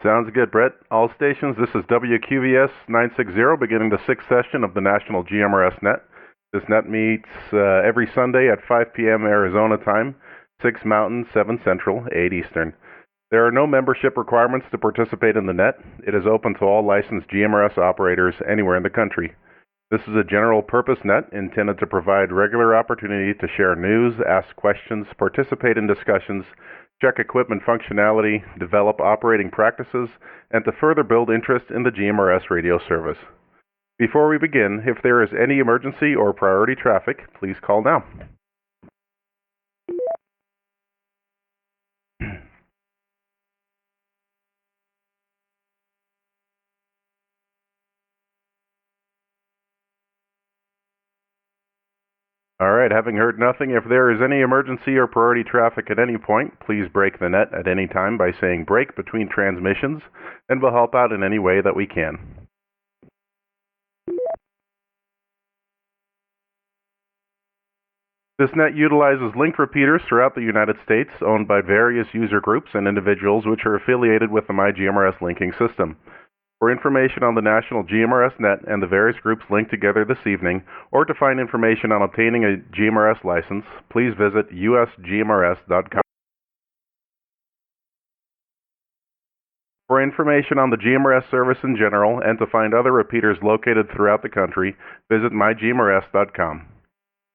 Sounds good, Brett. All stations, this is WQVS 960, beginning the sixth session of the National GMRS Net. This net meets every Sunday at 5 p.m. Arizona time, 6 Mountain, 7 Central, 8 Eastern. There are no membership requirements to participate in the net. It is open to all licensed GMRS operators anywhere in the country. This is a general purpose net intended to provide regular opportunity to share news, ask questions, participate in discussions, check equipment functionality, develop operating practices, and to further build interest in the GMRS radio service. Before we begin, if there is any emergency or priority traffic, please call now. All right, having heard nothing, if there is any emergency or priority traffic at any point, please break the net at any time by saying break between transmissions, and we'll help out in any way that we can. This net utilizes linked repeaters throughout the United States, owned by various user groups and individuals which are affiliated with the MyGMRS linking system. For information on the National GMRS Net and the various groups linked together this evening, or to find information on obtaining a GMRS license, please visit usgmrs.com. For information on the GMRS service in general and to find other repeaters located throughout the country, visit mygmrs.com.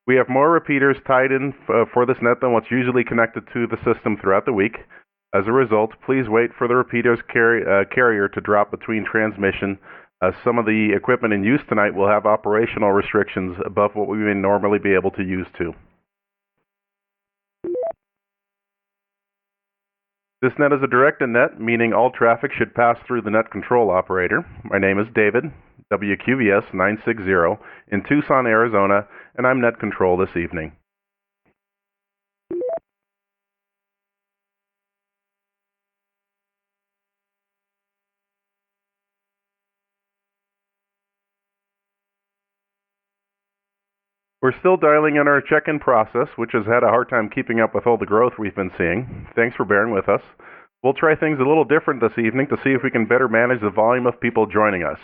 We have more repeaters tied in for this net than what's usually connected to the system throughout the week. As a result, please wait for the repeater's carrier to drop between transmission, as some of the equipment in use tonight will have operational restrictions above what we may normally be able to use to. This net is a directed net, meaning all traffic should pass through the net control operator. My name is David, WQVS 960, in Tucson, Arizona, and I'm net control this evening. We're still dialing in our check-in process, which has had a hard time keeping up with all the growth we've been seeing. Thanks for bearing with us. We'll try things a little different this evening to see if we can better manage the volume of people joining us.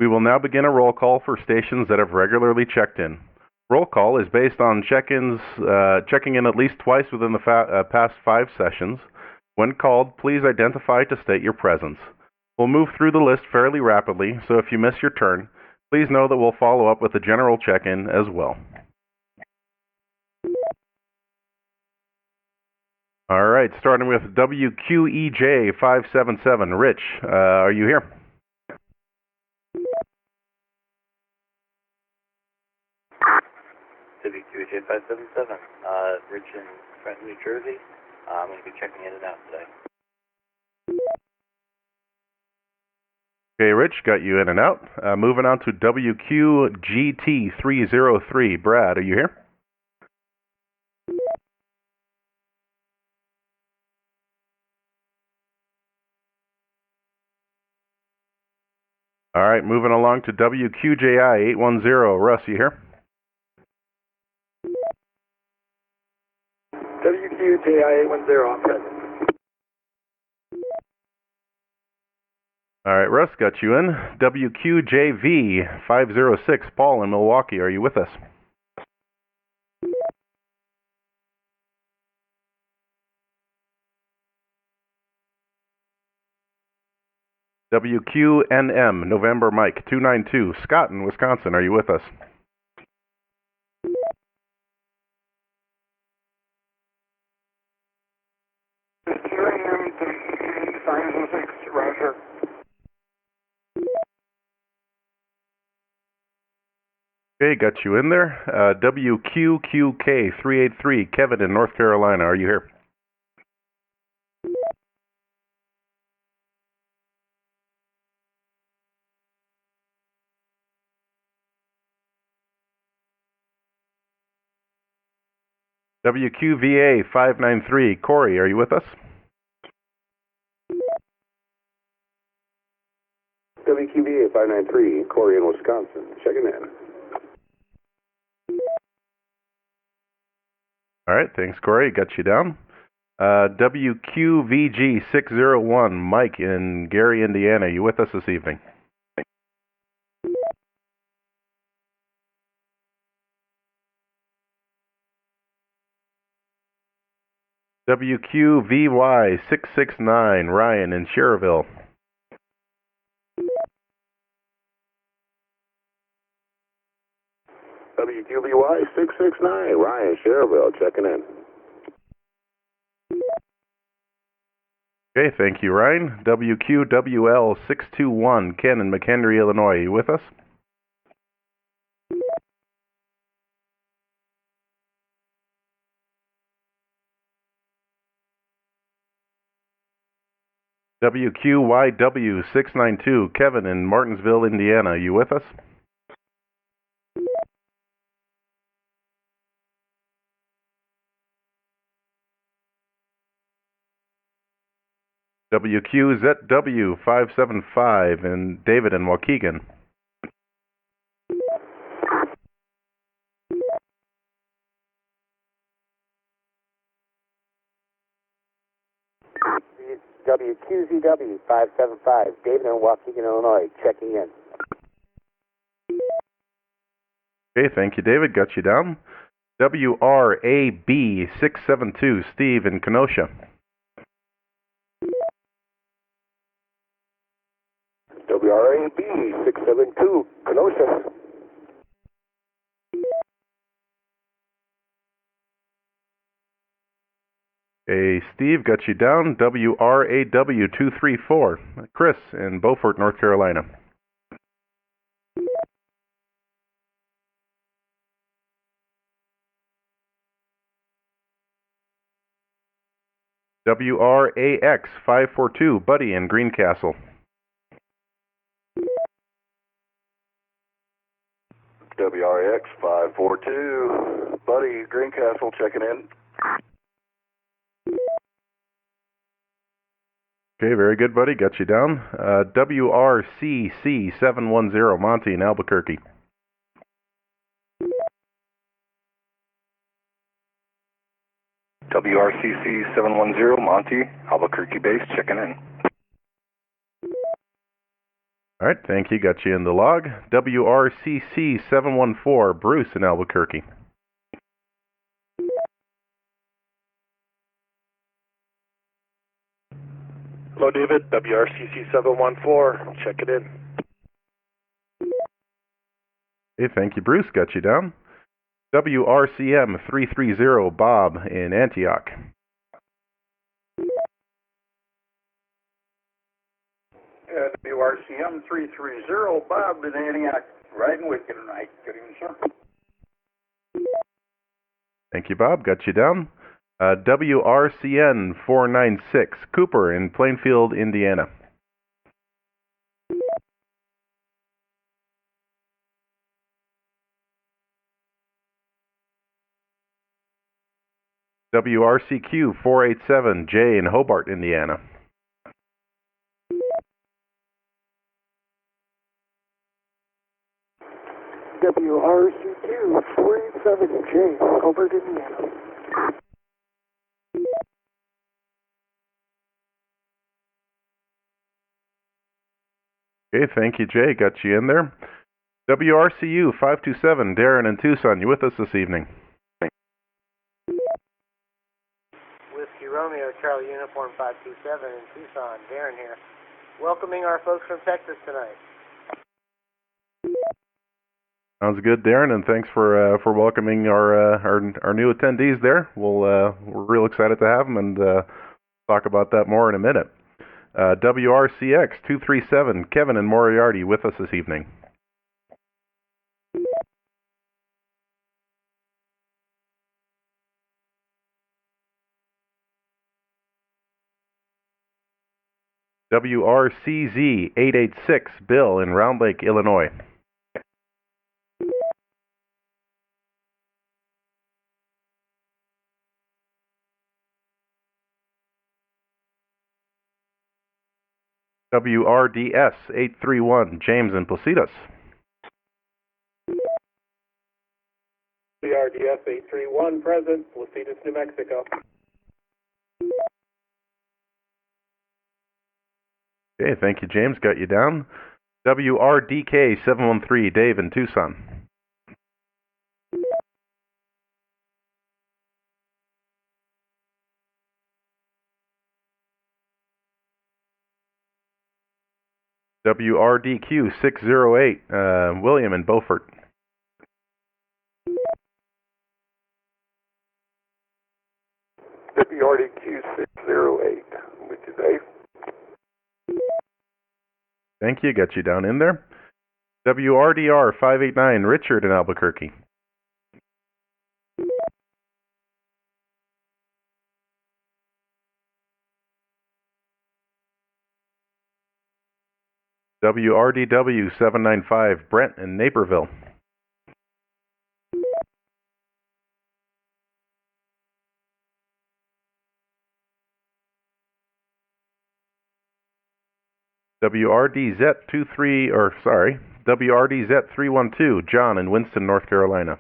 We will now begin a roll call for stations that have regularly checked in. Roll call is based on check-ins, checking in at least twice within the past 5 sessions. When called, please identify to state your presence. We'll move through the list fairly rapidly, so if you miss your turn, please know that we'll follow up with a general check-in as well. All right, starting with WQEJ 577. Rich, are you here? WQEJ 577. Rich in Trenton, New Jersey. I'm going to be checking in and out today. Okay, Rich, got you in and out. Moving on to WQGT 303. Brad, are you here? All right, moving along to WQJI 810. Russ, you here? WQJI 810, I'm present. All right, Russ, got you in. WQJV 506. Paul in Milwaukee, are you with us? WQNM November Mike 292. Scott in Wisconsin, are you with us? Roger. Okay, got you in there. WQQK 383. Kevin in North Carolina, are you here? WQVA 593. Corey, are you with us? WQVA 593, Corey in Wisconsin. Checking in. All right, thanks, Corey. Got you down. WQVG601, Mike in Gary, Indiana. You with us this evening? WQVY669, Ryan in Cherville. WQBY 669, Ryan Cherville, checking in. Okay, thank you, Ryan. WQWL621, Ken in McHenry, Illinois. You with us? WQYW692, Kevin in Martinsville, Indiana. You with us? WQZW575 and David in Waukegan. WQZW 575, David in Waukegan, Illinois, checking in. Okay, thank you, David. Got you down. WRAB672, Steve in Kenosha. WRAB 672, Kenosha. Hey, Steve, got you down. WRAW234, Chris in Beaufort, North Carolina. WRAX542, Buddy in Greencastle. WRX 542, Buddy, Greencastle, checking in. Okay, very good, Buddy. Got you down. WRCC710, Monty in Albuquerque. WRCC 710, Monty, Albuquerque base, checking in. All right, thank you. Got you in the log. WRCC714, Bruce in Albuquerque. Hello, David. WRCC 714. Check it in. Hey, thank you, Bruce. Got you down. WRCM330, Bob in Antioch. WRCM 330, Bob in Antioch. Riding with you tonight. Good evening, sir. Thank you, Bob. Got you down. WRCN496, Cooper in Plainfield, Indiana. WRCQ487, Jay in Hobart, Indiana. WRCQ 487J, Hobart, Indiana. Okay, thank you, Jay. Got you in there. WRCU 527, Darren in Tucson. You with us this evening? Whiskey Romeo, Charlie Uniform 527 in Tucson. Darren here. Welcoming our folks from Texas tonight. Sounds good, Darren, and thanks for welcoming our new attendees there. We're real excited to have them, and talk about that more in a minute. WRCX 237, Kevin and Moriarty with us this evening. WRCZ 886, Bill in Round Lake, Illinois. WRDS 831, James in Placitas. WRDS 831, present, Placitas, New Mexico. Okay, thank you, James. Got you down. WRDK 713, Dave in Tucson. WRDQ 608, William in Beaufort. WRDQ 608, with you, Dave. Thank you, got you down in there. WRDR 589, Richard in Albuquerque. WRDW 795, Brent in Naperville. WRDZ 312, John in Winston, North Carolina.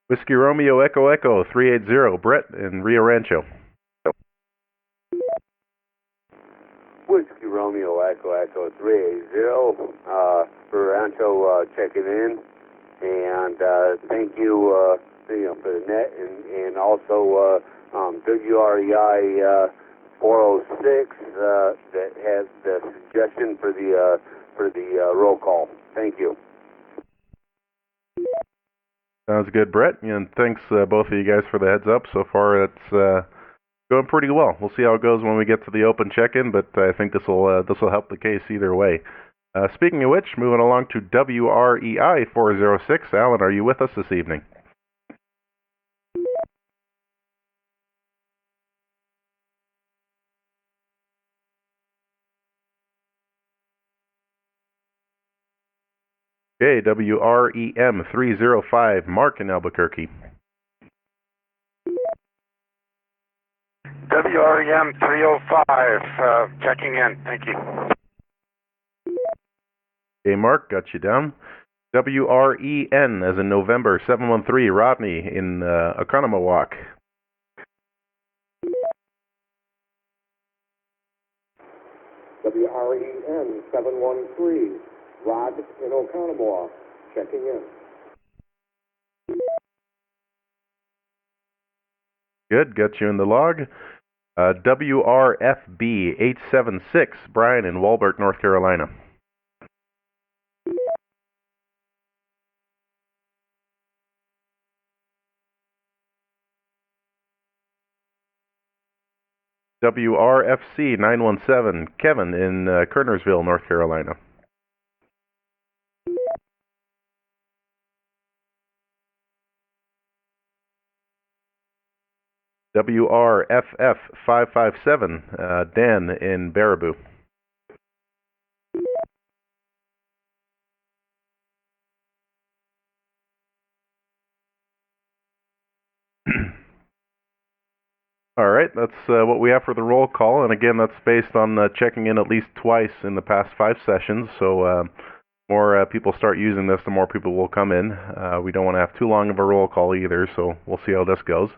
Whiskey Romeo Echo Echo 380, Brett in Rio Rancho. Whiskey Romeo Echo Echo 380, for Rancho checking in, and thank you, for the net, and also WREI 406 that has the suggestion for the roll call. Thank you. Sounds good, Brett, and thanks both of you guys for the heads up. So far, it's going pretty well. We'll see how it goes when we get to the open check-in, but I think this will help the case either way. Speaking of which, moving along to WREI 406. Alan, are you with us this evening? Okay, WREM 305, Mark in Albuquerque. WREM 305, checking in. Thank you. Okay, Mark, got you down. WREN as in November 713, Rodney in Oconomowoc. WREN 713, Rod in Oconomowoc, checking in. Good, got you in the log. WRFB 876, Brian in Walbert, North Carolina. WRFC 917, Kevin in Kernersville, North Carolina. WRFF 557, Dan in Baraboo. All right, that's what we have for the roll call, and again, that's based on checking in at least twice in the past 5 sessions, so more people start using this, the more people will come in. We don't want to have too long of a roll call either, so we'll see how this goes.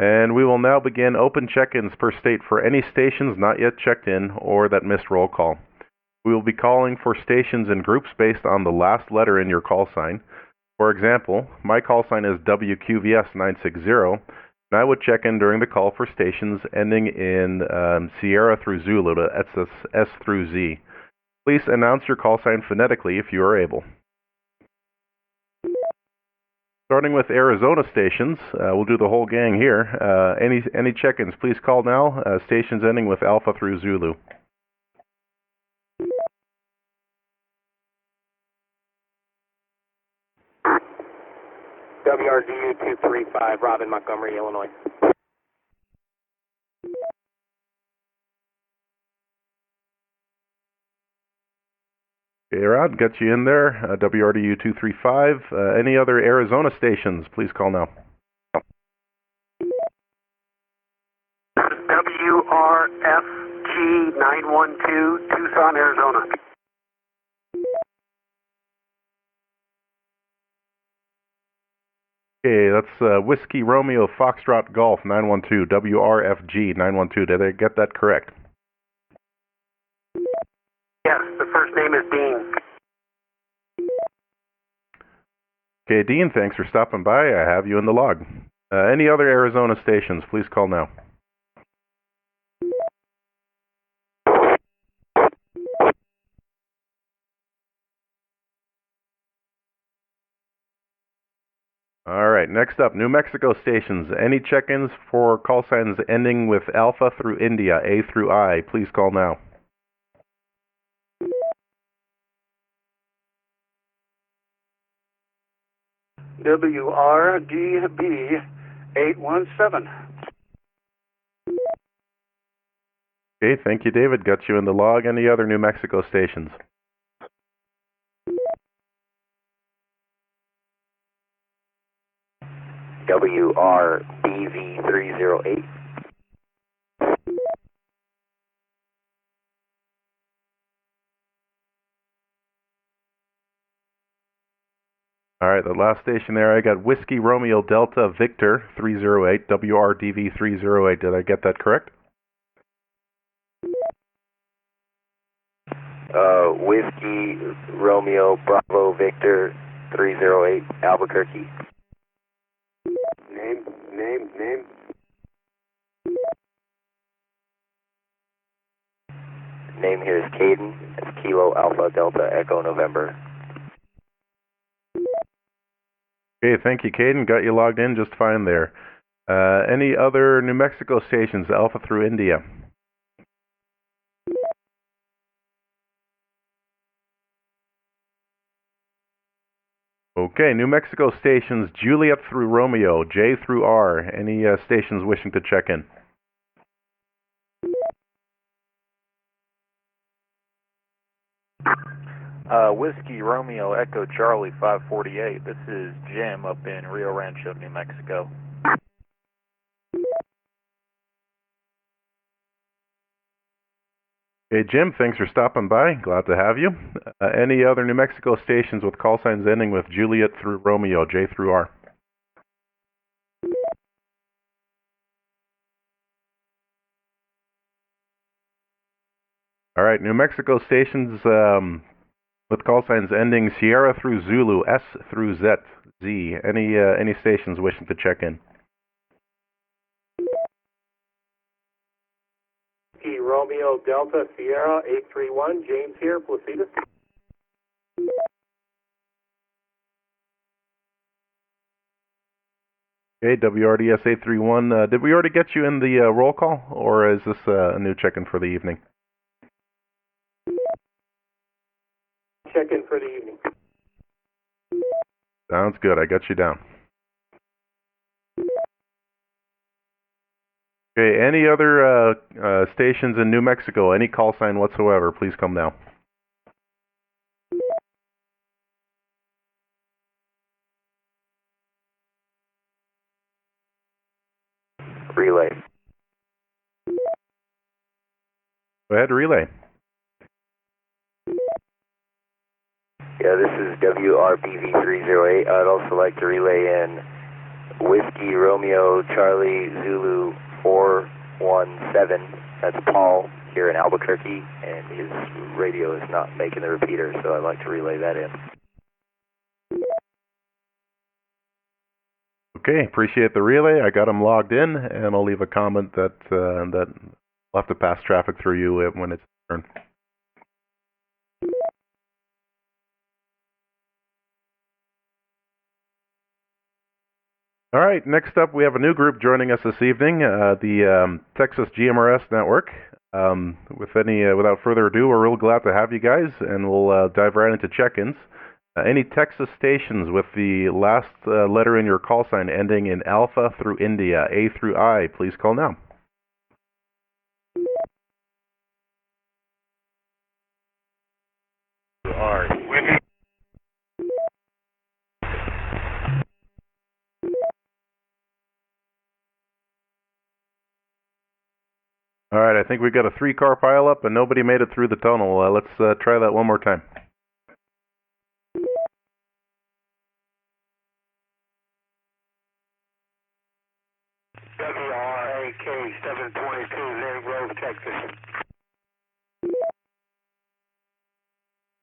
And we will now begin open check-ins per state for any stations not yet checked in or that missed roll call. We will be calling for stations in groups based on the last letter in your call sign. For example, my call sign is WQVS 960, and I would check in during the call for stations ending in Sierra through Zulu, that's S through Z. Please announce your call sign phonetically if you are able. Starting with Arizona stations, we'll do the whole gang here. Any check-ins, please call now. Stations ending with Alpha through Zulu. WRDU 235, Robin, Montgomery, Illinois. Okay, Rod, got you in there. WRDU 235. Any other Arizona stations, please call now. WRFG 912, Tucson, Arizona. Okay, that's Whiskey Romeo Foxtrot Golf 912, WRFG 912. Did I get that correct? Yes, the first name is Dean. Okay, Dean, thanks for stopping by. I have you in the log. Any other Arizona stations, please call now. All right, next up, New Mexico stations. Any check-ins for call signs ending with Alpha through India, A through I, please call now. WRDB 817. Okay, thank you, David. Got you in the log. Any other New Mexico stations? WRBV 308. All right, the last station there, I got Whiskey Romeo Delta Victor 308, WRDV 308. Did I get that correct? Whiskey Romeo Bravo Victor 308, Albuquerque. Name. Name here is Caden. It's Kilo Alpha Delta Echo November. Okay, thank you, Caden. Got you logged in just fine there. Any other New Mexico stations, Alpha through India? Okay, New Mexico stations, Juliet through Romeo, J through R. Any stations wishing to check in? Whiskey Romeo Echo Charlie 548. This is Jim up in Rio Rancho, New Mexico. Hey, Jim, thanks for stopping by. Glad to have you. Any other New Mexico stations with call signs ending with Juliet through Romeo, J through R? All right, New Mexico stations with call signs ending Sierra through Zulu, S through Z. Any stations wishing to check in? Romeo Delta Sierra 831, James here, Placitas. Okay, WRDS 831. Did we already get you in the roll call, or is this a new check-in for the evening? Check-in for the evening. Sounds good. I got you down. Okay, any other stations in New Mexico, any call sign whatsoever, please come now. Relay. Go ahead, relay. Yeah, this is WRBV 308. I'd also like to relay in Whiskey Romeo Charlie Zulu 417. That's Paul here in Albuquerque, and his radio is not making the repeater, so I'd like to relay that in. Okay, appreciate the relay. I got him logged in, and I'll leave a comment that I'll have to pass traffic through you when it's your turn. All right, next up we have a new group joining us this evening, the Texas GMRS network. Without further ado, we're real glad to have you guys, and we'll dive right into check-ins. Any Texas stations with the last letter in your call sign ending in Alpha through India, A through I, please call now. All right, I think we got a 3-car pileup and nobody made it through the tunnel. Let's try that one more time. WRAK-722, Zen Grove, Texas.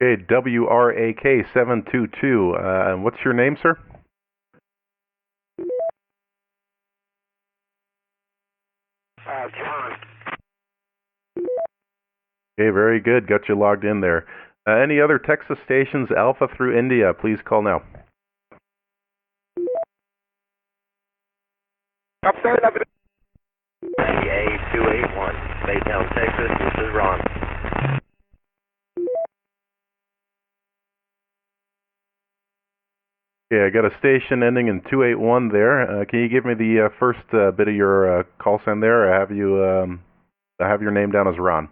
Okay, WRAK-722. What's your name, sir? John. Okay, very good. Got you logged in there. Any other Texas stations, Alpha through India, please call now. A281, Baytown, Texas. This is Ron. Okay, I got a station ending in 281 there. Can you give me the first bit of your call sign there? I have your name down as Ron.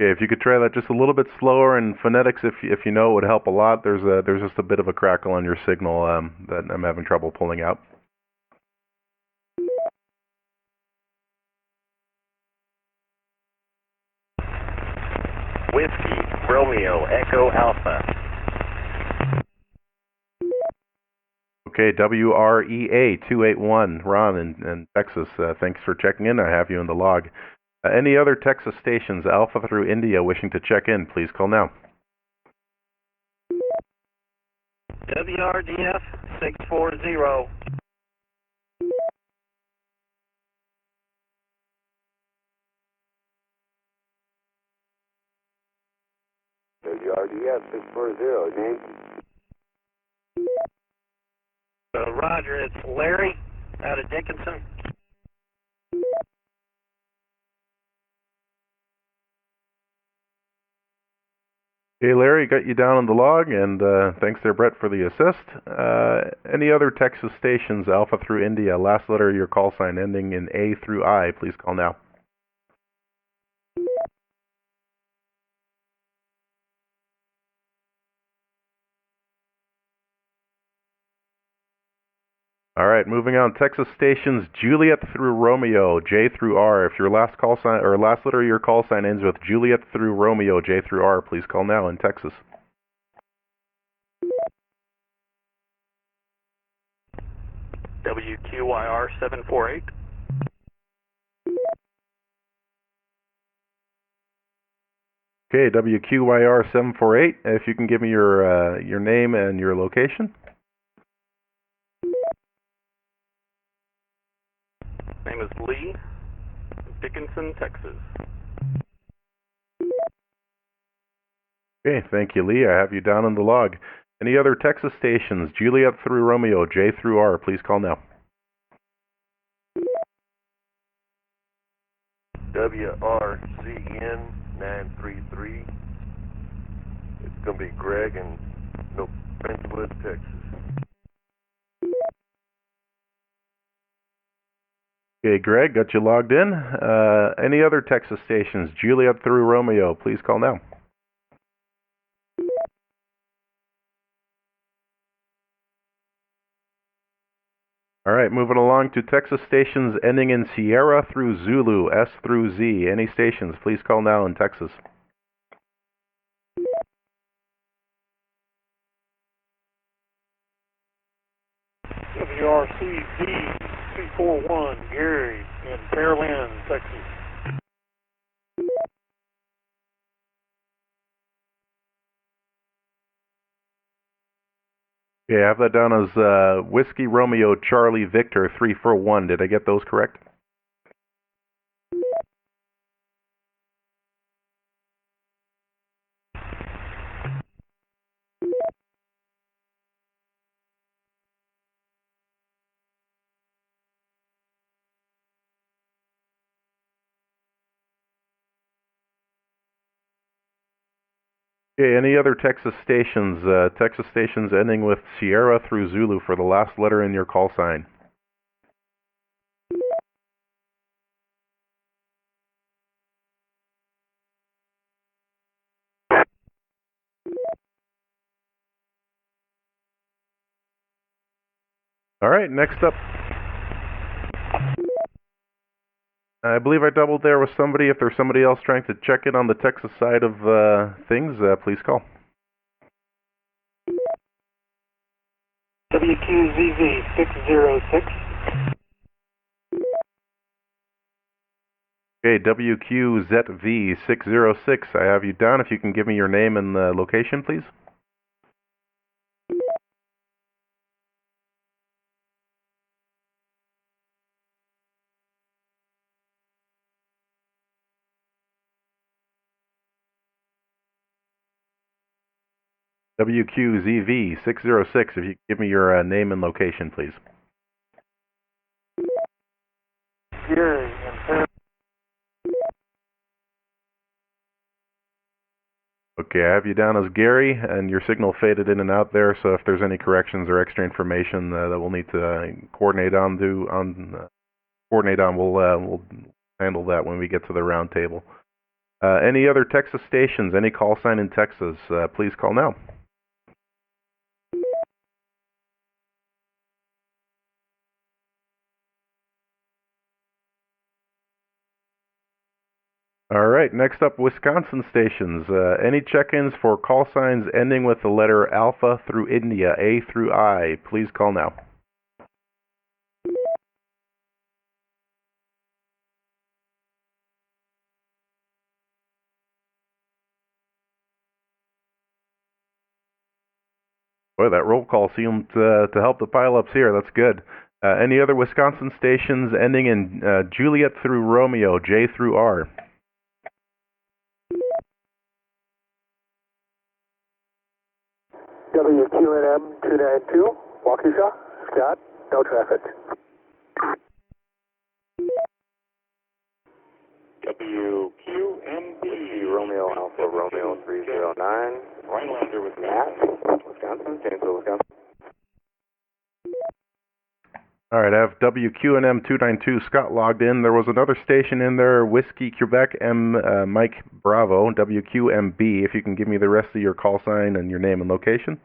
Okay, if you could try that just a little bit slower in phonetics, if you know, it would help a lot. There's just a bit of a crackle on your signal that I'm having trouble pulling out. Whiskey, Romeo, Echo Alpha. Okay, WREA 281, Ron in Texas. Thanks for checking in. I have you in the log. Any other Texas stations, Alpha through India, wishing to check in, please call now. WRDF 640. WRDF 640, name? Roger, it's Larry out of Dickinson. Hey Larry, got you down on the log, and thanks there, Brett, for the assist. Any other Texas stations, Alpha through India, last letter of your call sign ending in A through I, please call now. All right, moving on. Texas stations, Juliet through Romeo, J through R. If your last call sign or last letter of your call sign ends with Juliet through Romeo, J through R, please call now in Texas. WQYR 748. Okay, WQYR 748. If you can give me your name and your location. Name is Lee, Dickinson, Texas. Okay, thank you, Lee. I have you down on the log. Any other Texas stations, Juliet through Romeo, J through R, please call now. WRCN 933. It's going to be Greg in Princewood, Texas. Okay, Greg, got you logged in. Any other Texas stations, Juliet through Romeo, please call now. All right, moving along to Texas stations ending in Sierra through Zulu, S through Z. Any stations, please call now in Texas. WRCD 241, Gary in Pearland, Texas. Okay, I have that down as Whiskey Romeo Charlie Victor 341. Did I get those correct? Okay, any other Texas stations ending with Sierra through Zulu for the last letter in your call sign? All right, next up. I believe I doubled there with somebody. If there's somebody else trying to check in on the Texas side of things, please call. WQZZ 606. Okay, WQZV606. I have you down. If you can give me your name and location, please. WQZV606. If you can give me your name and location, please. Gary in Pearland. Okay, I have you down as Gary, and your signal faded in and out there, so if there's any corrections or extra information that we'll need to coordinate on, we'll handle that when we get to the round table. Any other Texas stations, any call sign in Texas, please call now. All right, next up, Wisconsin stations. Any check-ins for call signs ending with the letter Alpha through India, A through I, please call now. Boy, that roll call seemed to help the pileups here. That's good. Any other Wisconsin stations ending in Juliet through Romeo, J through R? WQNM 292, Waukesha, Scott, no traffic. WQMB Romeo Alpha Romeo 309. Rhinelander with Matt, Wisconsin, Janesville, Wisconsin. All right, I have WQNM 292, Scott logged in. There was another station in there, Whiskey Quebec M Mike Bravo, WQMB. If you can give me the rest of your call sign and your name and location.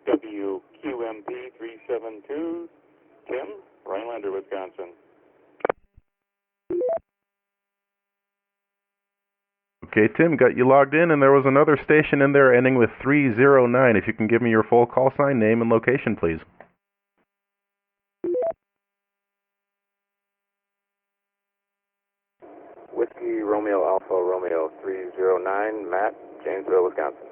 WQMB 372, Tim, Rhinelander, Wisconsin. Okay, Tim, got you logged in, and there was another station in there ending with 309. If you can give me your full call sign, name, and location, please. Whiskey Romeo Alpha Romeo 309, Matt, Janesville, Wisconsin.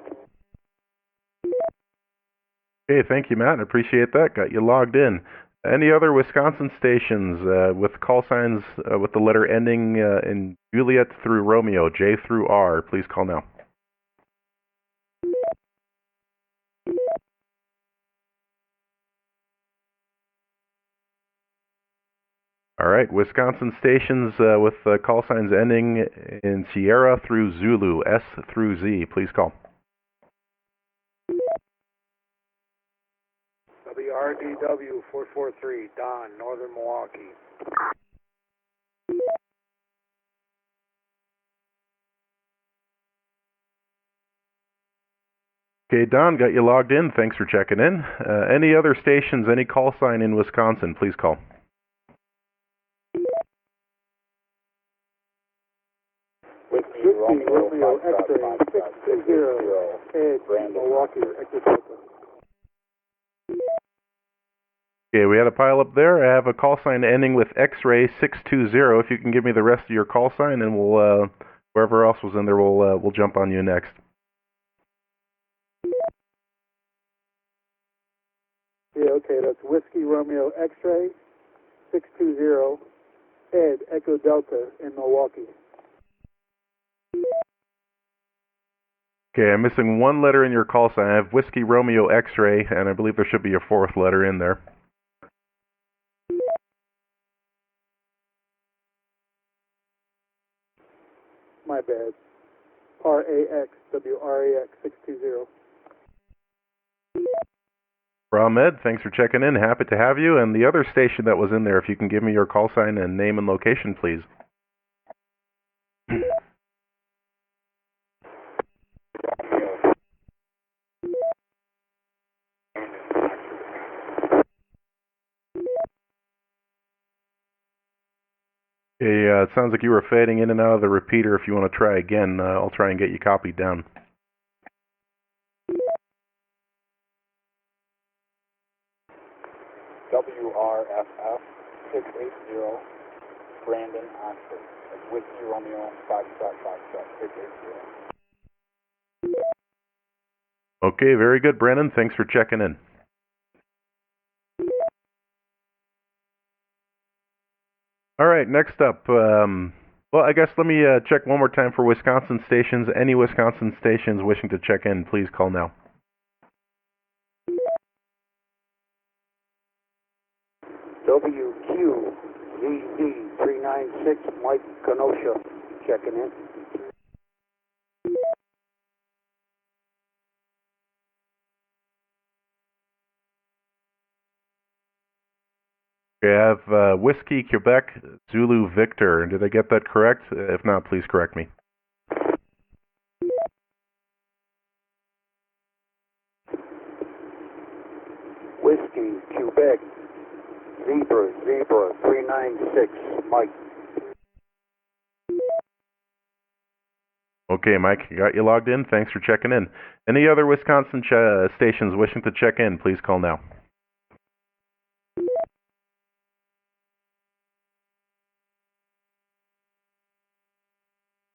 Okay, thank you, Matt. I appreciate that. Got you logged in. Any other Wisconsin stations with call signs with the letter ending in Juliet through Romeo, J through R, please call now. All right, Wisconsin stations with call signs ending in Sierra through Zulu, S through Z, please call. WRDW 443, Don, Northern Milwaukee. Okay, Don, got you logged in. Thanks for checking in. Any other stations, any call sign in Wisconsin, please call. Whiskey Romeo X-ray 620, Edge, Milwaukee, Echo Delta. Okay, we had a pile up there. I have a call sign ending with X-ray 620. If you can give me the rest of your call sign, and we'll wherever else was in there, we'll jump on you next. Yeah, okay, that's Whiskey Romeo X-ray 620, Ed, Echo Delta in Milwaukee. Okay, I'm missing one letter in your call sign. I have Whiskey Romeo X-ray, and I believe there should be a fourth letter in there. My bad. RAX, WRAX 620. Ahmed, thanks for checking in. Happy to have you. And the other station that was in there, if you can give me your call sign and name and location, please. Hey, it sounds like you were fading in and out of the repeater. If you want to try again, I'll try and get you copied down. WRFF 680, Brandon Oxford. That's Whiskey Romeo 680. Okay, very good, Brandon. Thanks for checking in. All right, next up, well, I guess let me check one more time for Wisconsin stations. Any Wisconsin stations wishing to check in, please call now. WQVZ 396, Mike Kenosha, checking in. Okay, I have Whiskey, Quebec, Zulu, Victor. Did I get that correct? If not, please correct me. Whiskey, Quebec, Zebra 396, Mike. Okay, Mike, got you logged in. Thanks for checking in. Any other Wisconsin stations wishing to check in, please call now.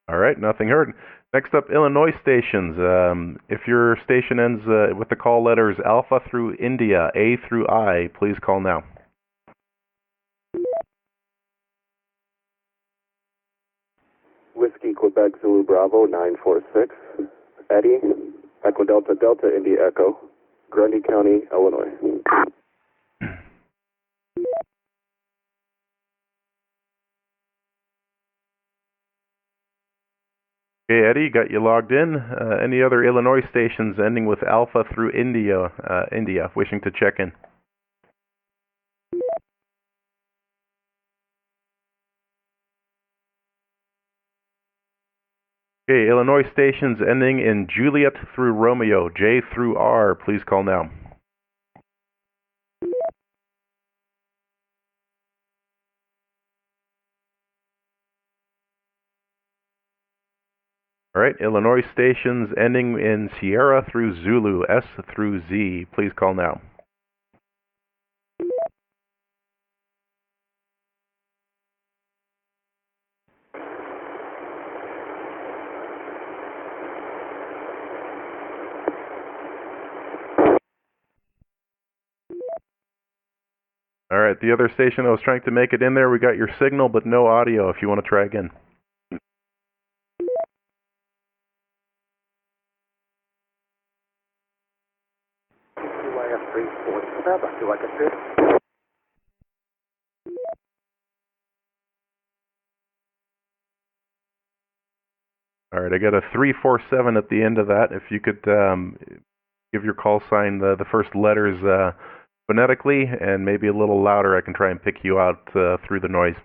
All right, nothing heard. Next up, Illinois stations. If your station ends with the call letters Alpha through India, A through I, please call now. Whiskey, Quebec, Zulu, Bravo, 946. Eddie, Echo Delta, Delta, India, Echo. Grundy County, Illinois. Okay, Eddie, got you logged in. Any other Illinois stations ending with Alpha through India, wishing to check in? Okay, Illinois stations ending in Juliet through Romeo, J through R, please call now. All right, Illinois stations ending in Sierra through Zulu, S through Z, please call now. All right, the other station I was trying to make it in there, we got your signal but no audio if you want to try again. QIF 347, do I get this? All right, I got a 347 at the end of that. If you could give your call sign the first letters phonetically and maybe a little louder, I can try and pick you out through the noise.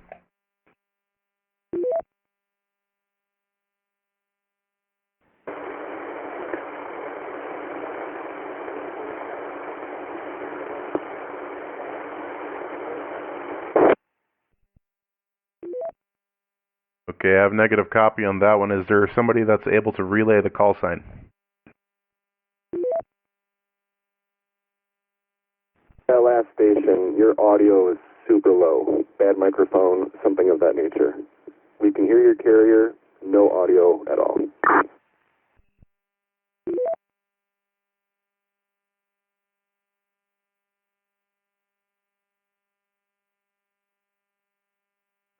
Okay, I have negative copy on that one. Is there somebody that's able to relay the call sign? That last station, your audio is super low. Bad microphone, something of that nature. We can hear your carrier, no audio at all.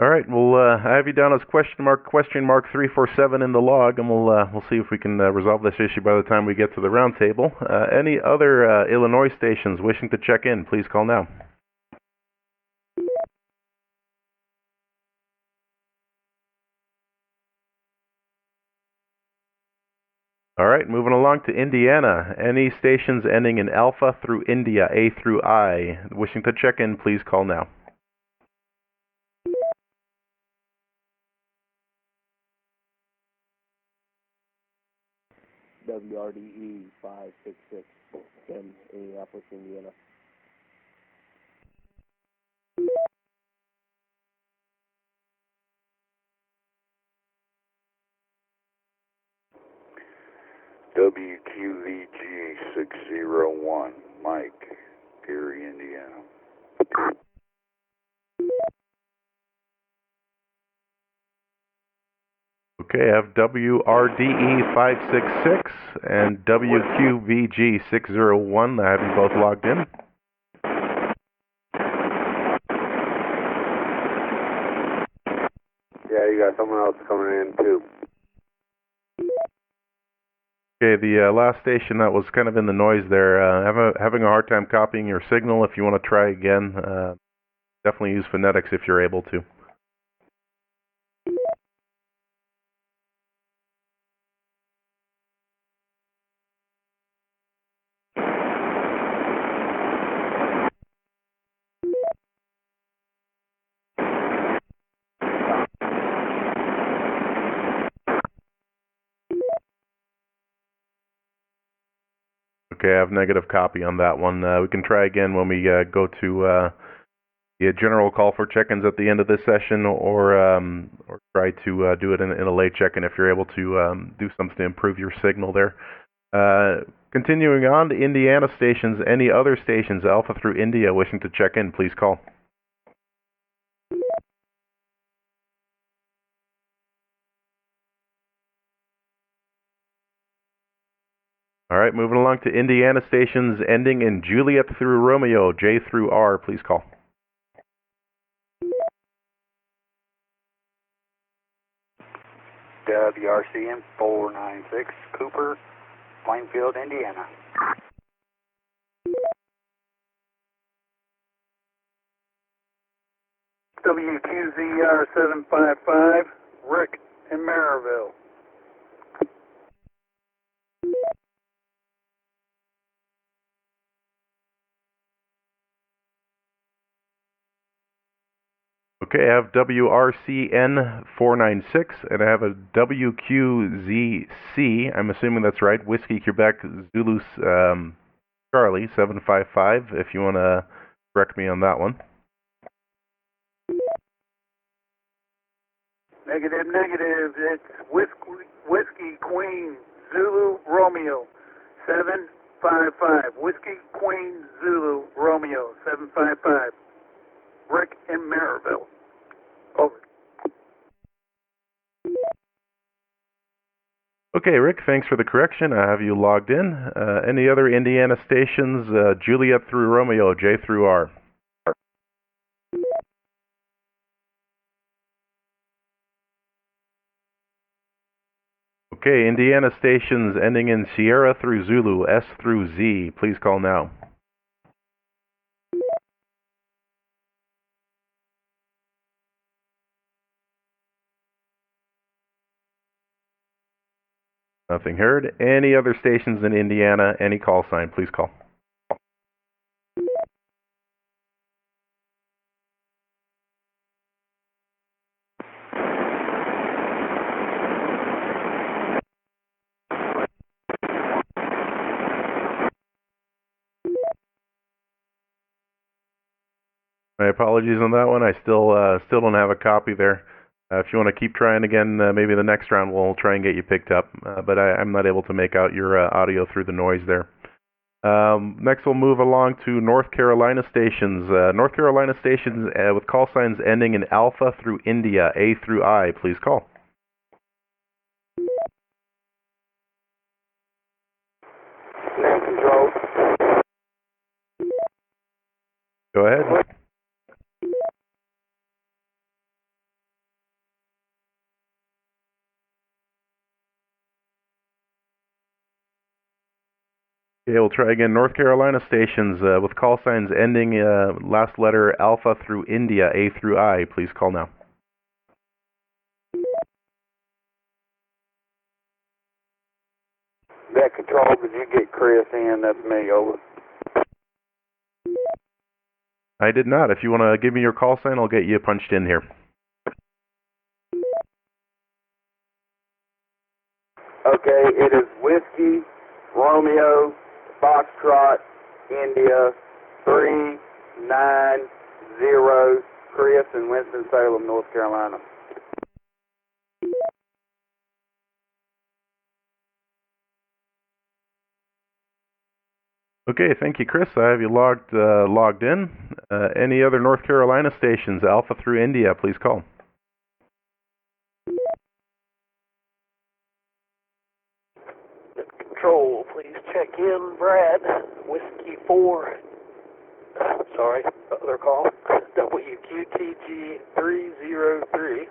All right, well, I have you down as question mark 347 in the log, and we'll see if we can resolve this issue by the time we get to the roundtable. Any other Illinois stations wishing to check in, please call now. All right, moving along to Indiana. Any stations ending in Alpha through India, A through I, wishing to check in, please call now. WRDE 566, Tim, Indianapolis, Indiana. WQVG 601, Mike, Gary, Indiana. Okay, I have WRDE 566 and WQVG 601. I have you both logged in. Yeah, you got someone else coming in too. Okay, the last station that was kind of in the noise there, having a hard time copying your signal. If you want to try again, definitely use phonetics if you're able to. Okay, I have negative copy on that one. We can try again when we go to the general call for check-ins at the end of this session, or try to do it in a late check-in if you're able to do something to improve your signal there. Continuing on to Indiana stations, any other stations, Alpha through India, wishing to check in, please call. All right, moving along to Indiana stations ending in Juliet through Romeo, J through R, please call. WRCM 496, Cooper, Plainfield, Indiana. WQZR 755, Rick in Maryville. Okay, I have WRCN 496, and I have a WQZC, I'm assuming that's right, Whiskey Quebec Zulu Charlie 755, if you want to correct me on that one. Negative, negative. It's Whiskey Queen Zulu Romeo 755. Whiskey Queen Zulu Romeo 755. Rick in Maryville. Over. Okay, Rick, thanks for the correction. I have you logged in. Any other Indiana stations? Juliet through Romeo, J through R. Okay, Indiana stations ending in Sierra through Zulu, S through Z. Please call now. Nothing heard. Any other stations in Indiana? Any call sign? Please call. My apologies on that one. I still don't have a copy there. If you want to keep trying again, maybe the next round we'll try and get you picked up. But I'm not able to make out your audio through the noise there. Next, we'll move along to North Carolina stations. North Carolina stations with call signs ending in Alpha through India, A through I. Please call. Land control. Go ahead. Okay, we'll try again. North Carolina stations with call signs ending last letter Alpha through India, A through I. Please call now. That control, did you get Chris in? That's me, over. I did not. If you want to give me your call sign, I'll get you punched in here. Okay, it is Whiskey, Romeo, Foxtrot, India, 390, Chris in Winston-Salem, North Carolina. Okay, thank you, Chris. I have you logged in. Any other North Carolina stations, Alpha through India, please call. Control, please check in, Brad. Whiskey 4. Sorry, other call. WQTG 303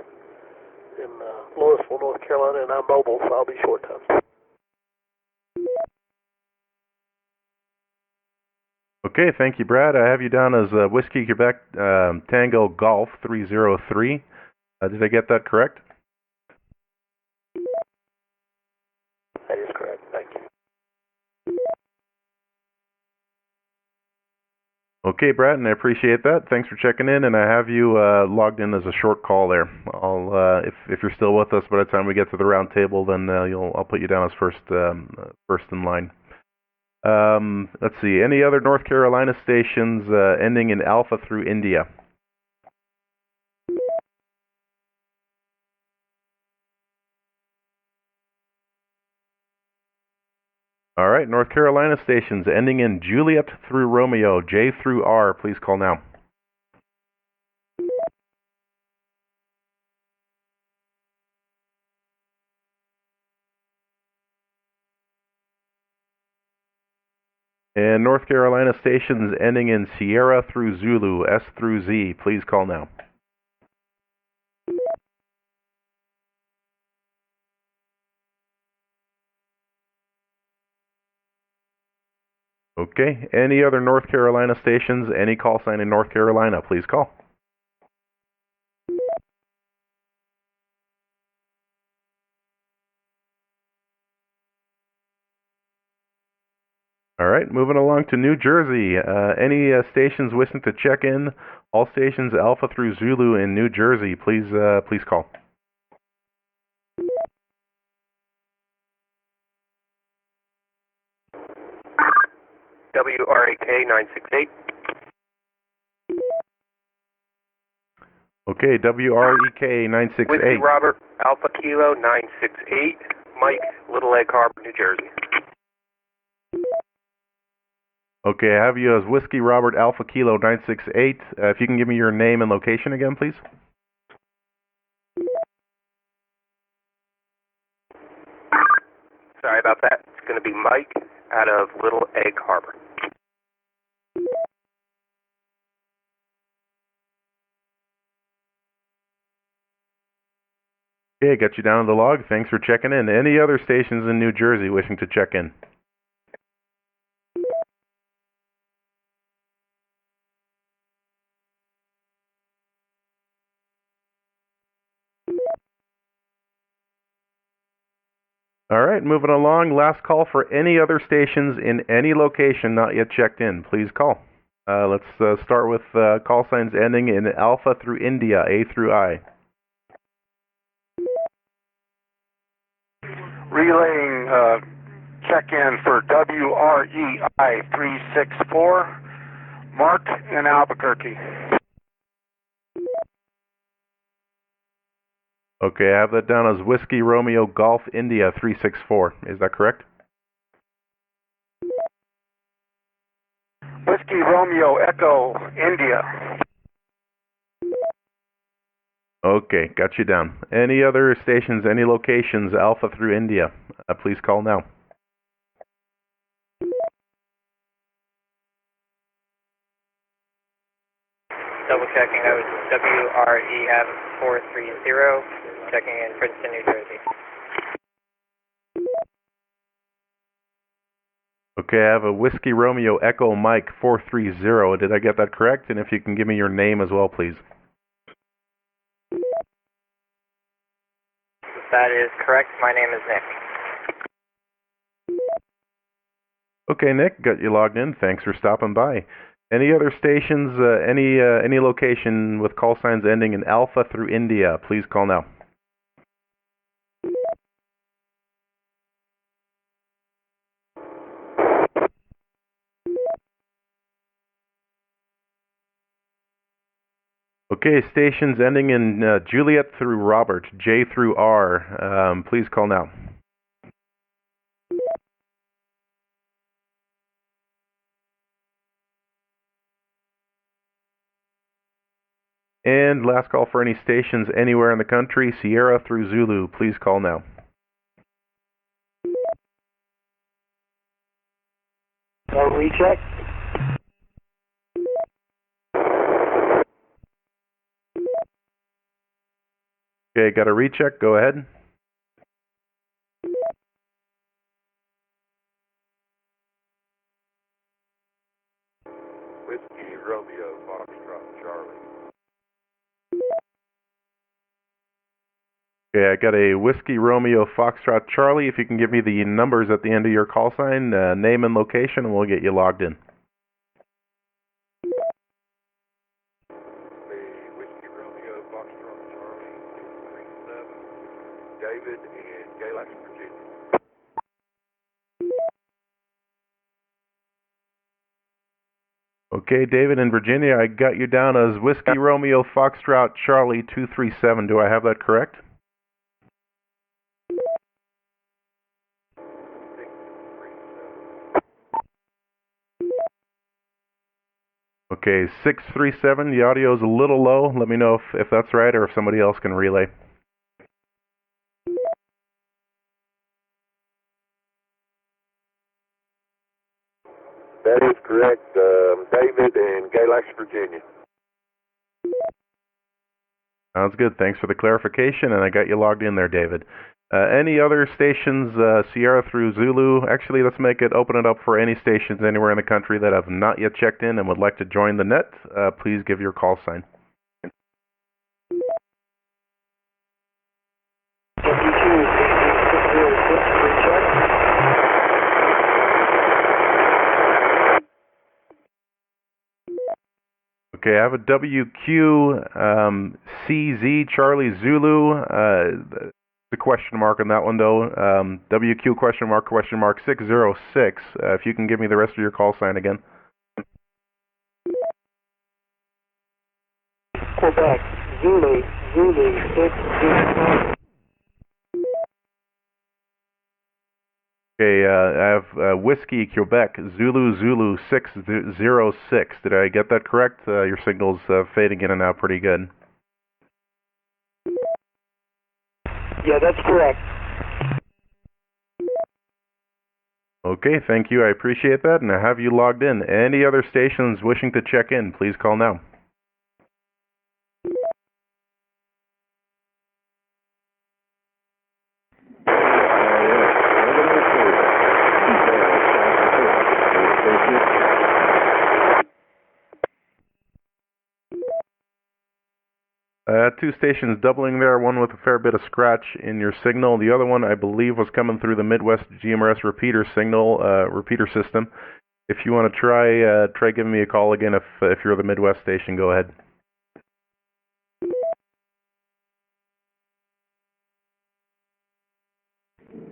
in Louisville, North Carolina, and I'm mobile, so I'll be short time. Okay, thank you, Brad. I have you down as Whiskey Quebec Tango Golf 303. Did I get that correct? That is correct, thank you. Okay, Brad, and I appreciate that. Thanks for checking in, and I have you logged in as a short call there. I'll if you're still with us by the time we get to the round table, then I'll put you down as first in line. Let's see. Any other North Carolina stations ending in Alpha through India? All right, North Carolina stations ending in Juliet through Romeo, J through R. Please call now. And North Carolina stations ending in Sierra through Zulu, S through Z. Please call now. Okay. Any other North Carolina stations, any call sign in North Carolina, please call. All right, moving along to New Jersey. Any stations wishing to check in? All stations Alpha through Zulu in New Jersey, please call. WRAK 968. Okay, WREK 968. Whiskey Robert Alpha Kilo 968. Mike, Little Egg Harbor, New Jersey. Okay, I have you as Whiskey Robert Alpha Kilo 968. If you can give me your name and location again, please. Sorry about that. It's going to be Mike out of Little Egg Harbor. Okay, got you down on the log. Thanks for checking in. Any other stations in New Jersey wishing to check in? All right, moving along. Last call for any other stations in any location not yet checked in. Please call. Let's start with call signs ending in Alpha through India, A through I. Relaying check-in for WREI 364, Mark in Albuquerque. Okay, I have that down as Whiskey Romeo Golf India 364. Is that correct? Whiskey Romeo Echo India. Okay, got you down. Any other stations, any locations, Alpha through India? Please call now. Double checking, that was WREM 430, checking in Princeton, New Jersey. Okay, I have a Whiskey Romeo Echo Mike 430. Did I get that correct? And if you can give me your name as well, please. That is correct. My name is Nick. Okay, Nick, got you logged in. Thanks for stopping by. Any other stations, any location with call signs ending in Alpha through India, please call now. Okay, stations ending in Juliet through Robert, J through R, please call now. And last call for any stations anywhere in the country, Sierra through Zulu. Please call now. Recheck. Okay, got a recheck. Go ahead. Whiskey Romeo Foxtrot Charlie. Okay, I got a Whiskey Romeo Foxtrot Charlie. If you can give me the numbers at the end of your call sign, name and location, and we'll get you logged in. Whiskey Romeo Foxtrot Charlie 237, David in Galax, Virginia. Okay, David in Virginia, I got you down as Whiskey Romeo Foxtrot Charlie 237. Do I have that correct? Okay, 637. The audio is a little low. Let me know if that's right or if somebody else can relay. That is correct, David in Galax, Virginia. Sounds good. Thanks for the clarification, and I got you logged in there, David. Any other stations, Sierra through Zulu? Actually, let's open it up for any stations anywhere in the country that have not yet checked in and would like to join the net. Please give your call sign. Okay, I have a WQ CZ Charlie Zulu. The question mark on that one though. WQ question mark 606. If you can give me the rest of your call sign again. Quebec, Zulu 609. Okay, I have Whiskey Quebec Zulu 606. Did I get that correct? Your signal's fading in and out pretty good. Yeah, that's correct. Okay, thank you. I appreciate that, and I have you logged in. Any other stations wishing to check in, please call now. Two stations doubling there, one with a fair bit of scratch in your signal. The other one, I believe, was coming through the Midwest GMRS repeater signal, repeater system. If you want to try giving me a call again if you're the Midwest station, go ahead.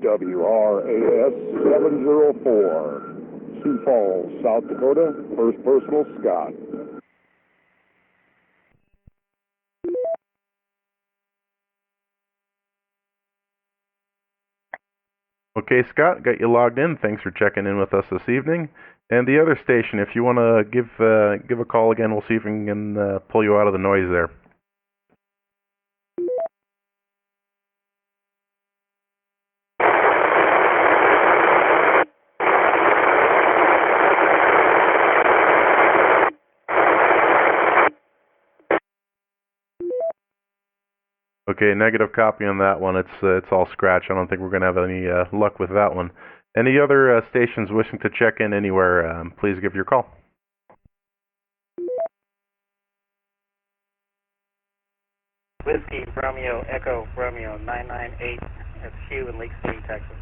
WRAS 704, Sioux Falls, South Dakota, first personal, Scott. Okay, Scott, got you logged in. Thanks for checking in with us this evening. And the other station, if you want to give a call again, we'll see if we can pull you out of the noise there. Okay, negative copy on that one. It's all scratch. I don't think we're going to have any luck with that one. Any other stations wishing to check in anywhere, please give your call. Whiskey Romeo Echo Romeo 998. That's Hugh in Lake City, Texas.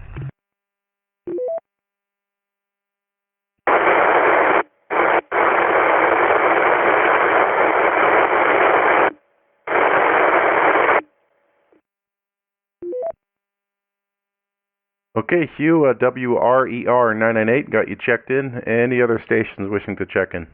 Okay, Hugh, WRER 998, got you checked in. Any other stations wishing to check in?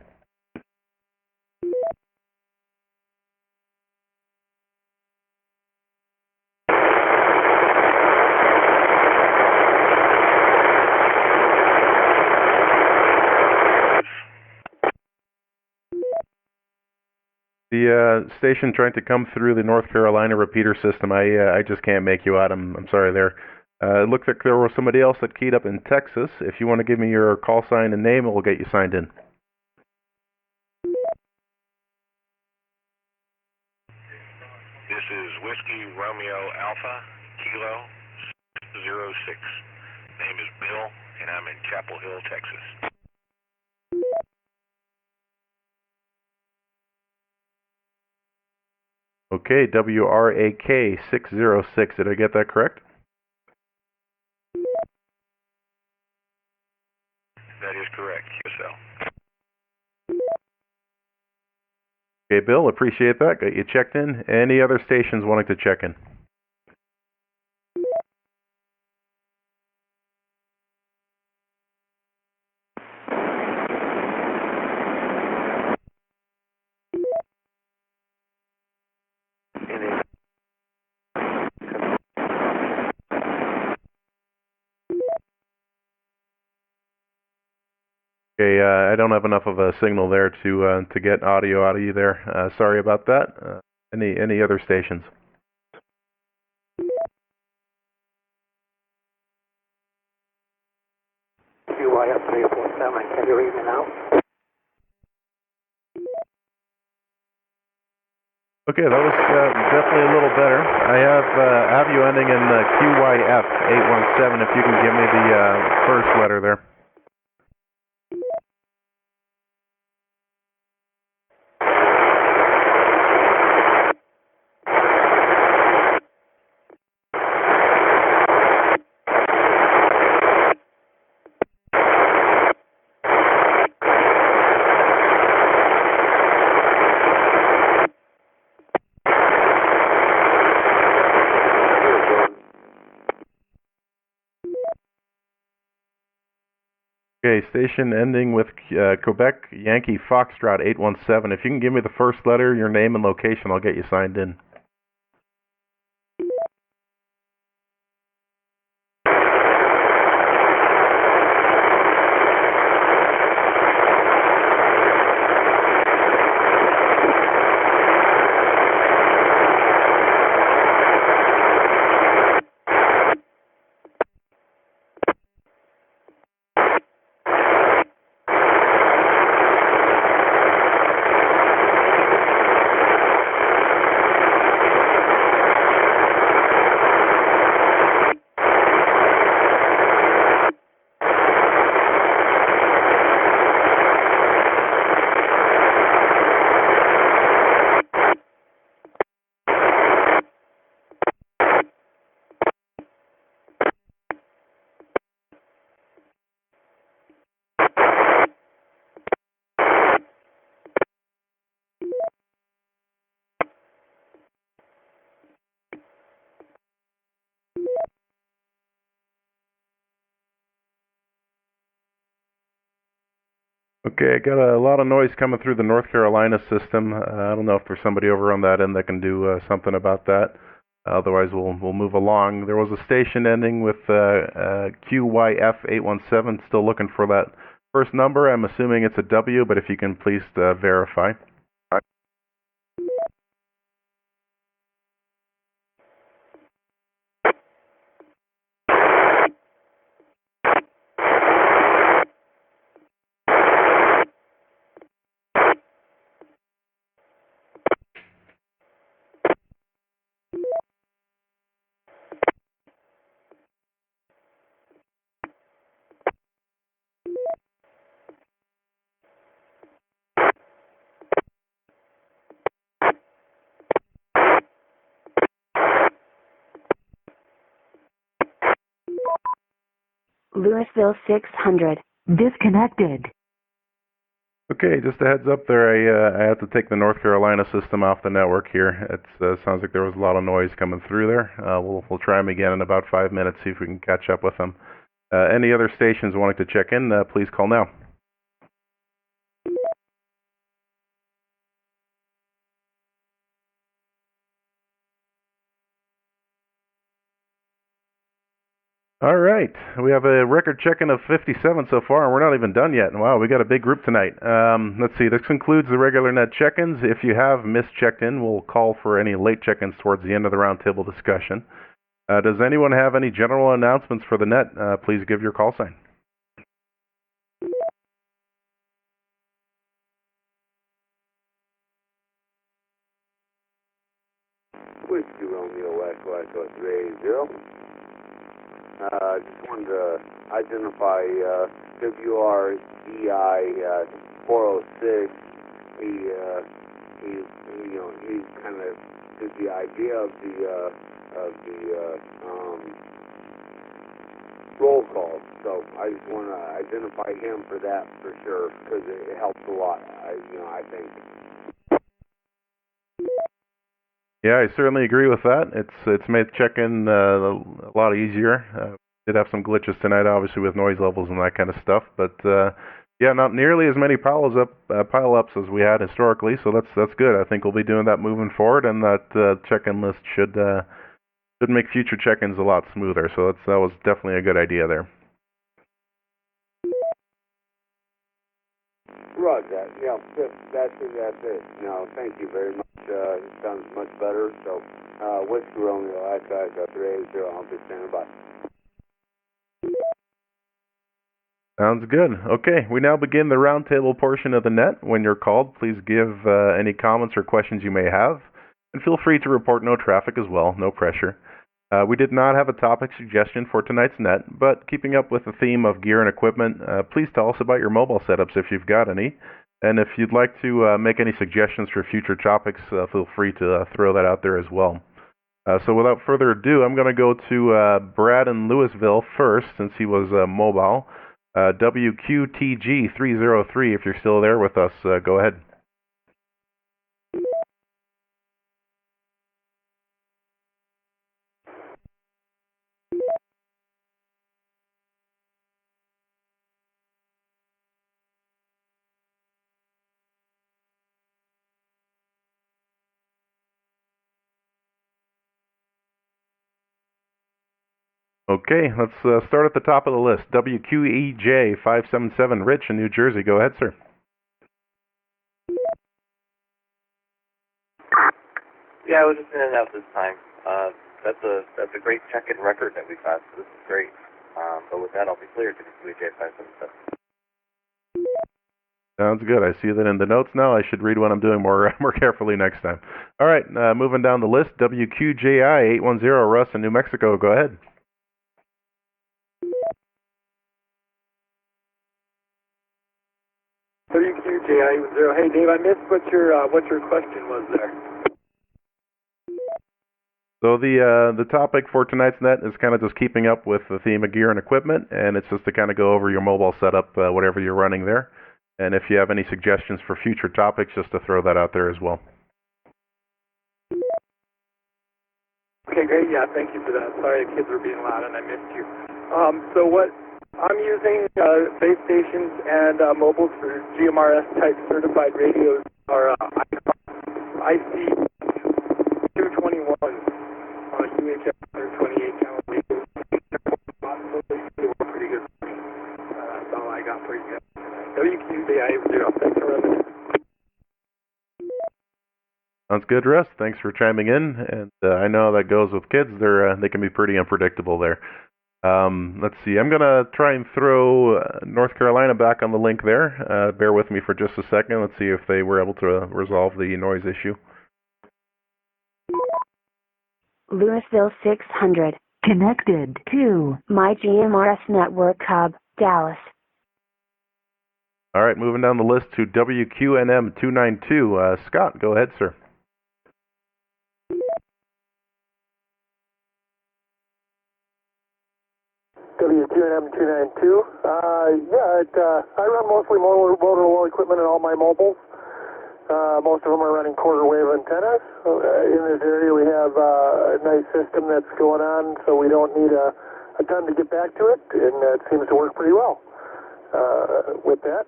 the station trying to come through the North Carolina repeater system. I just can't make you out. I'm sorry there. It looks like there was somebody else that keyed up in Texas. If you want to give me your call sign and name, we'll get you signed in. This is Whiskey Romeo Alpha Kilo 06. Name is Bill, and I'm in Chapel Hill, Texas. Okay, WRAK 606. Did I get that correct? That is correct, QSL. Okay, Bill, appreciate that. Got you checked in. Any other stations wanting to check in? Okay, I don't have enough of a signal there to get audio out of you there. Sorry about that. Any other stations? QYF 347, can you read me now? Okay, that was definitely a little better. I have you ending in QYF 817. If you can give me the first letter there. Okay, station ending with Quebec Yankee Foxtrot 817. If you can give me the first letter, your name and location, I'll get you signed in. Okay, I got a lot of noise coming through the North Carolina system. I don't know if there's somebody over on that end that can do something about that. Otherwise, we'll move along. There was a station ending with QYF 817. Still looking for that first number. I'm assuming it's a W, but if you can please verify. Louisville 600. Disconnected. Okay, just a heads up there. I have to take the North Carolina system off the network here. It sounds like there was a lot of noise coming through there. We'll try them again in about 5 minutes, see if we can catch up with them. Any other stations wanting to check in, please call now. All right. We have a record check-in of 57 so far, and we're not even done yet. Wow, we got a big group tonight. Let's see. This concludes the regular net check-ins. If you have missed checked-in, we'll call for any late check-ins towards the end of the roundtable discussion. Does anyone have any general announcements for the net? Please give your call sign. Whiskey Romeo Echo 380. Just wanted to identify WREI 406. He kind of did the idea of the roll call. So I just want to identify him for that for sure, because it helps a lot. I think. Yeah, I certainly agree with that. It's made check-in a lot easier. Did have some glitches tonight, obviously with noise levels and that kind of stuff, but yeah, not nearly as many pile-ups as we had historically. So that's good. I think we'll be doing that moving forward, and that check-in list should make future check-ins a lot smoother. So that was definitely a good idea there. Roger. Yeah, that's it. No, thank you very much. It sounds much better. So, Whiskey Romeo, Echo 380, I'll be standing by. Sounds good. Okay, we now begin the roundtable portion of the net. When you're called, please give any comments or questions you may have, and feel free to report no traffic as well, no pressure. We did not have a topic suggestion for tonight's net, but keeping up with the theme of gear and equipment, please tell us about your mobile setups if you've got any. And if you'd like to make any suggestions for future topics, feel free to throw that out there as well. So without further ado, I'm going to go to Brad in Louisville first, since he was mobile. WQTG 303, if you're still there with us, go ahead. Okay, let's start at the top of the list. WQEJ 577, Rich in New Jersey. Go ahead, sir. Yeah, I was just in and out this time. That's a great check-in record that we got, so this is great. But with that, I'll be clear to the QEJ 577. Sounds good. I see that in the notes now. I should read what I'm doing more carefully next time. All right, moving down the list. WQJI 810, Russ in New Mexico. Go ahead. WQJI 810. Hey, Dave, I missed what your question was there. So the topic for tonight's net is kind of just keeping up with the theme of gear and equipment, and it's just to kind of go over your mobile setup, whatever you're running there. And if you have any suggestions for future topics, just to throw that out there as well. Okay, great. Yeah, thank you for that. Sorry, the kids were being loud and I missed you. So what I'm using base stations and mobiles for GMRS type certified radios are IC 221 on a UHF 128 channel radio. They were pretty good for me. That's all I got for you guys. WQBI 0. Thanks for running. Sounds good, Russ. Thanks for chiming in. And I know how that goes with kids. They can be pretty unpredictable there. Let's see. I'm going to try and throw North Carolina back on the link there. Bear with me for just a second. Let's see if they were able to resolve the noise issue. Louisville 600. Connected to my GMRS network hub, Dallas. All right, moving down the list to WQNM 292. Scott, go ahead, sir. WQNM 292. I run mostly Motorola equipment in all my mobiles. Most of them are running quarter wave antennas. In this area we have a nice system that's going on, so we don't need a ton to get back to it, and it seems to work pretty well. With that,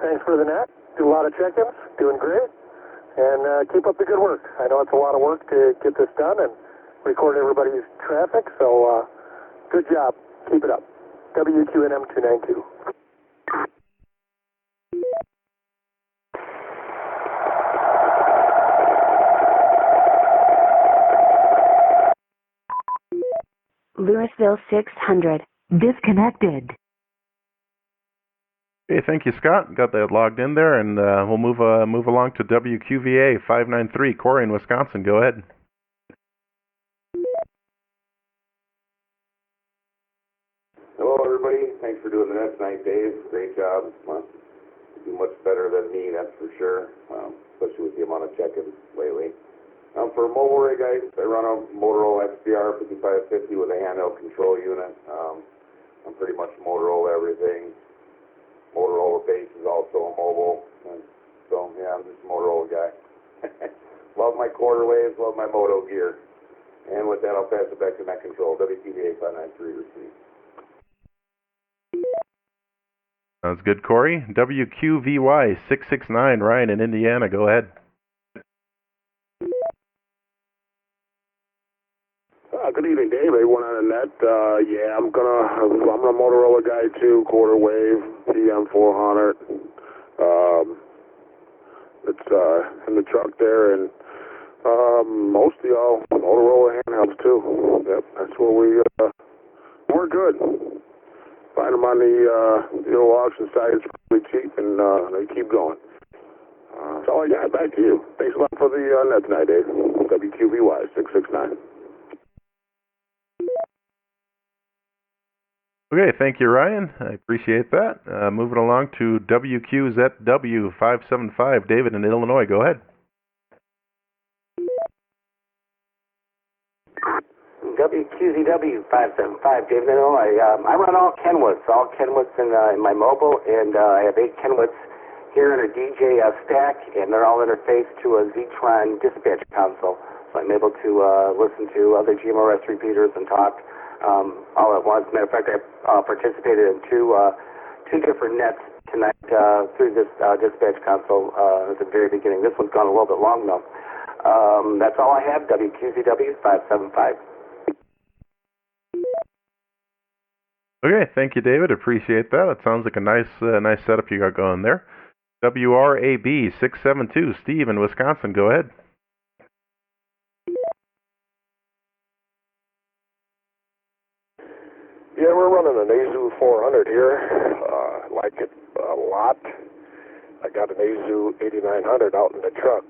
thanks for the net. Do a lot of check-ins, doing great, and keep up the good work. I know it's a lot of work to get this done and record everybody's traffic, so good job. Keep it up. WQNM 292. Louisville 600. Disconnected. Okay, thank you, Scott. Got that logged in there, and we'll move along to WQVA 593, Corey in Wisconsin. Go ahead. Hello, everybody. Thanks for doing the net tonight, Dave. Great job. You do much better than me, that's for sure, especially with the amount of check-ins lately. For a mobile rig, I run a Motorola XDR 5550 with a handheld control unit. I'm pretty much Motorola everything. Motorola base is also a mobile. And so, yeah, I'm just a Motorola guy. Love my quarter waves, love my moto gear. And with that, I'll pass it back to Net Control, WTVA 593 receive. Sounds good, Corey. WQVY 669, Ryan in Indiana. Go ahead. Good evening, Dave. A1 on the net. Yeah, I'm a Motorola guy too. Quarter wave, PM400. It's in the truck there, and mostly all Motorola handhelds too. Yep, that's where we're good. Find them on the old auction site. It's really cheap, and they keep going. That's all I got. Back to you. Thanks a lot for the net tonight, Dave. WQVY 669. Okay, thank you, Ryan. I appreciate that. Moving along to WQZW 575, David in Illinois. Go ahead. WQZW 575, David in Illinois. I run all Kenwoods in my mobile, and I have 8 Kenwoods here in a DJ stack, and they're all interfaced to a Zetron dispatch console. So I'm able to listen to other GMRS repeaters and talk all at once. Matter of fact, I participated in two different nets tonight through this dispatch console at the very beginning. This one's gone a little bit long though. That's all I have. WQZW 575. Okay, thank you, David. Appreciate that. It sounds like a nice setup you got going there. WRAB 672, Steve in Wisconsin. Go ahead. Yeah, we're running an Azu 400 here. Like it a lot. I got an Azu 8900 out in the truck.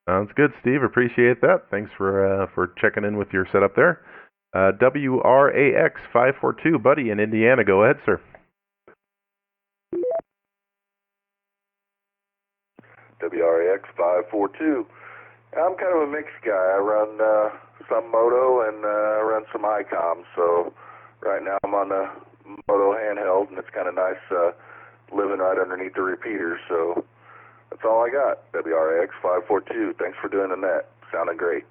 Sounds good, Steve. Appreciate that. Thanks for checking in with your setup there. WRAX 542, Buddy in Indiana. Go ahead, sir. WRAX 542. I'm kind of a mixed guy. I run some Moto and I run some ICOM. So right now I'm on the Moto handheld, and it's kind of nice living right underneath the repeater. So that's all I got. WRAX 542. Thanks for doing the net. Sounded great.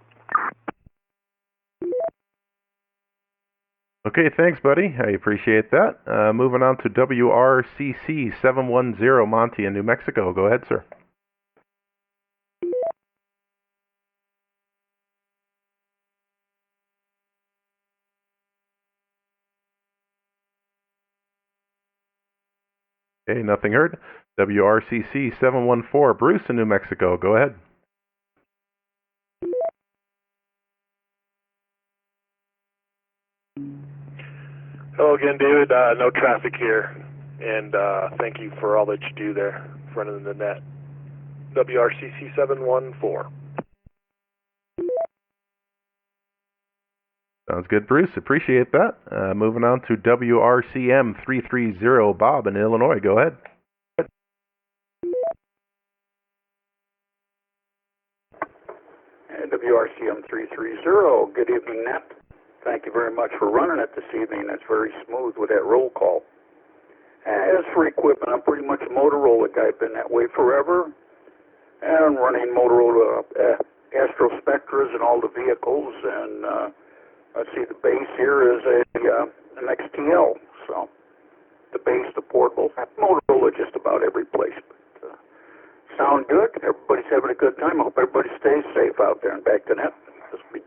Okay, thanks, buddy. I appreciate that. Moving on to WRCC 710, Monty in New Mexico. Go ahead, sir. Okay, nothing heard. WRCC 714, Bruce in New Mexico. Go ahead. Hello again, David. No traffic here, and thank you for all that you do there, running the net. WRCC 714. Sounds good, Bruce. Appreciate that. Moving on to WRCM 330, Bob in Illinois. Go ahead. WRCM 330. Good evening, Net. Thank you very much for running it this evening. That's very smooth with that roll call. As for equipment, I'm pretty much a Motorola guy. I've been that way forever. And running Motorola Astro Spectras in all the vehicles. And let's see, the base here is an XTL. So the base, the portable, Motorola just about every place. But, sound good. Everybody's having a good time. I hope everybody stays safe out there. And back to Net.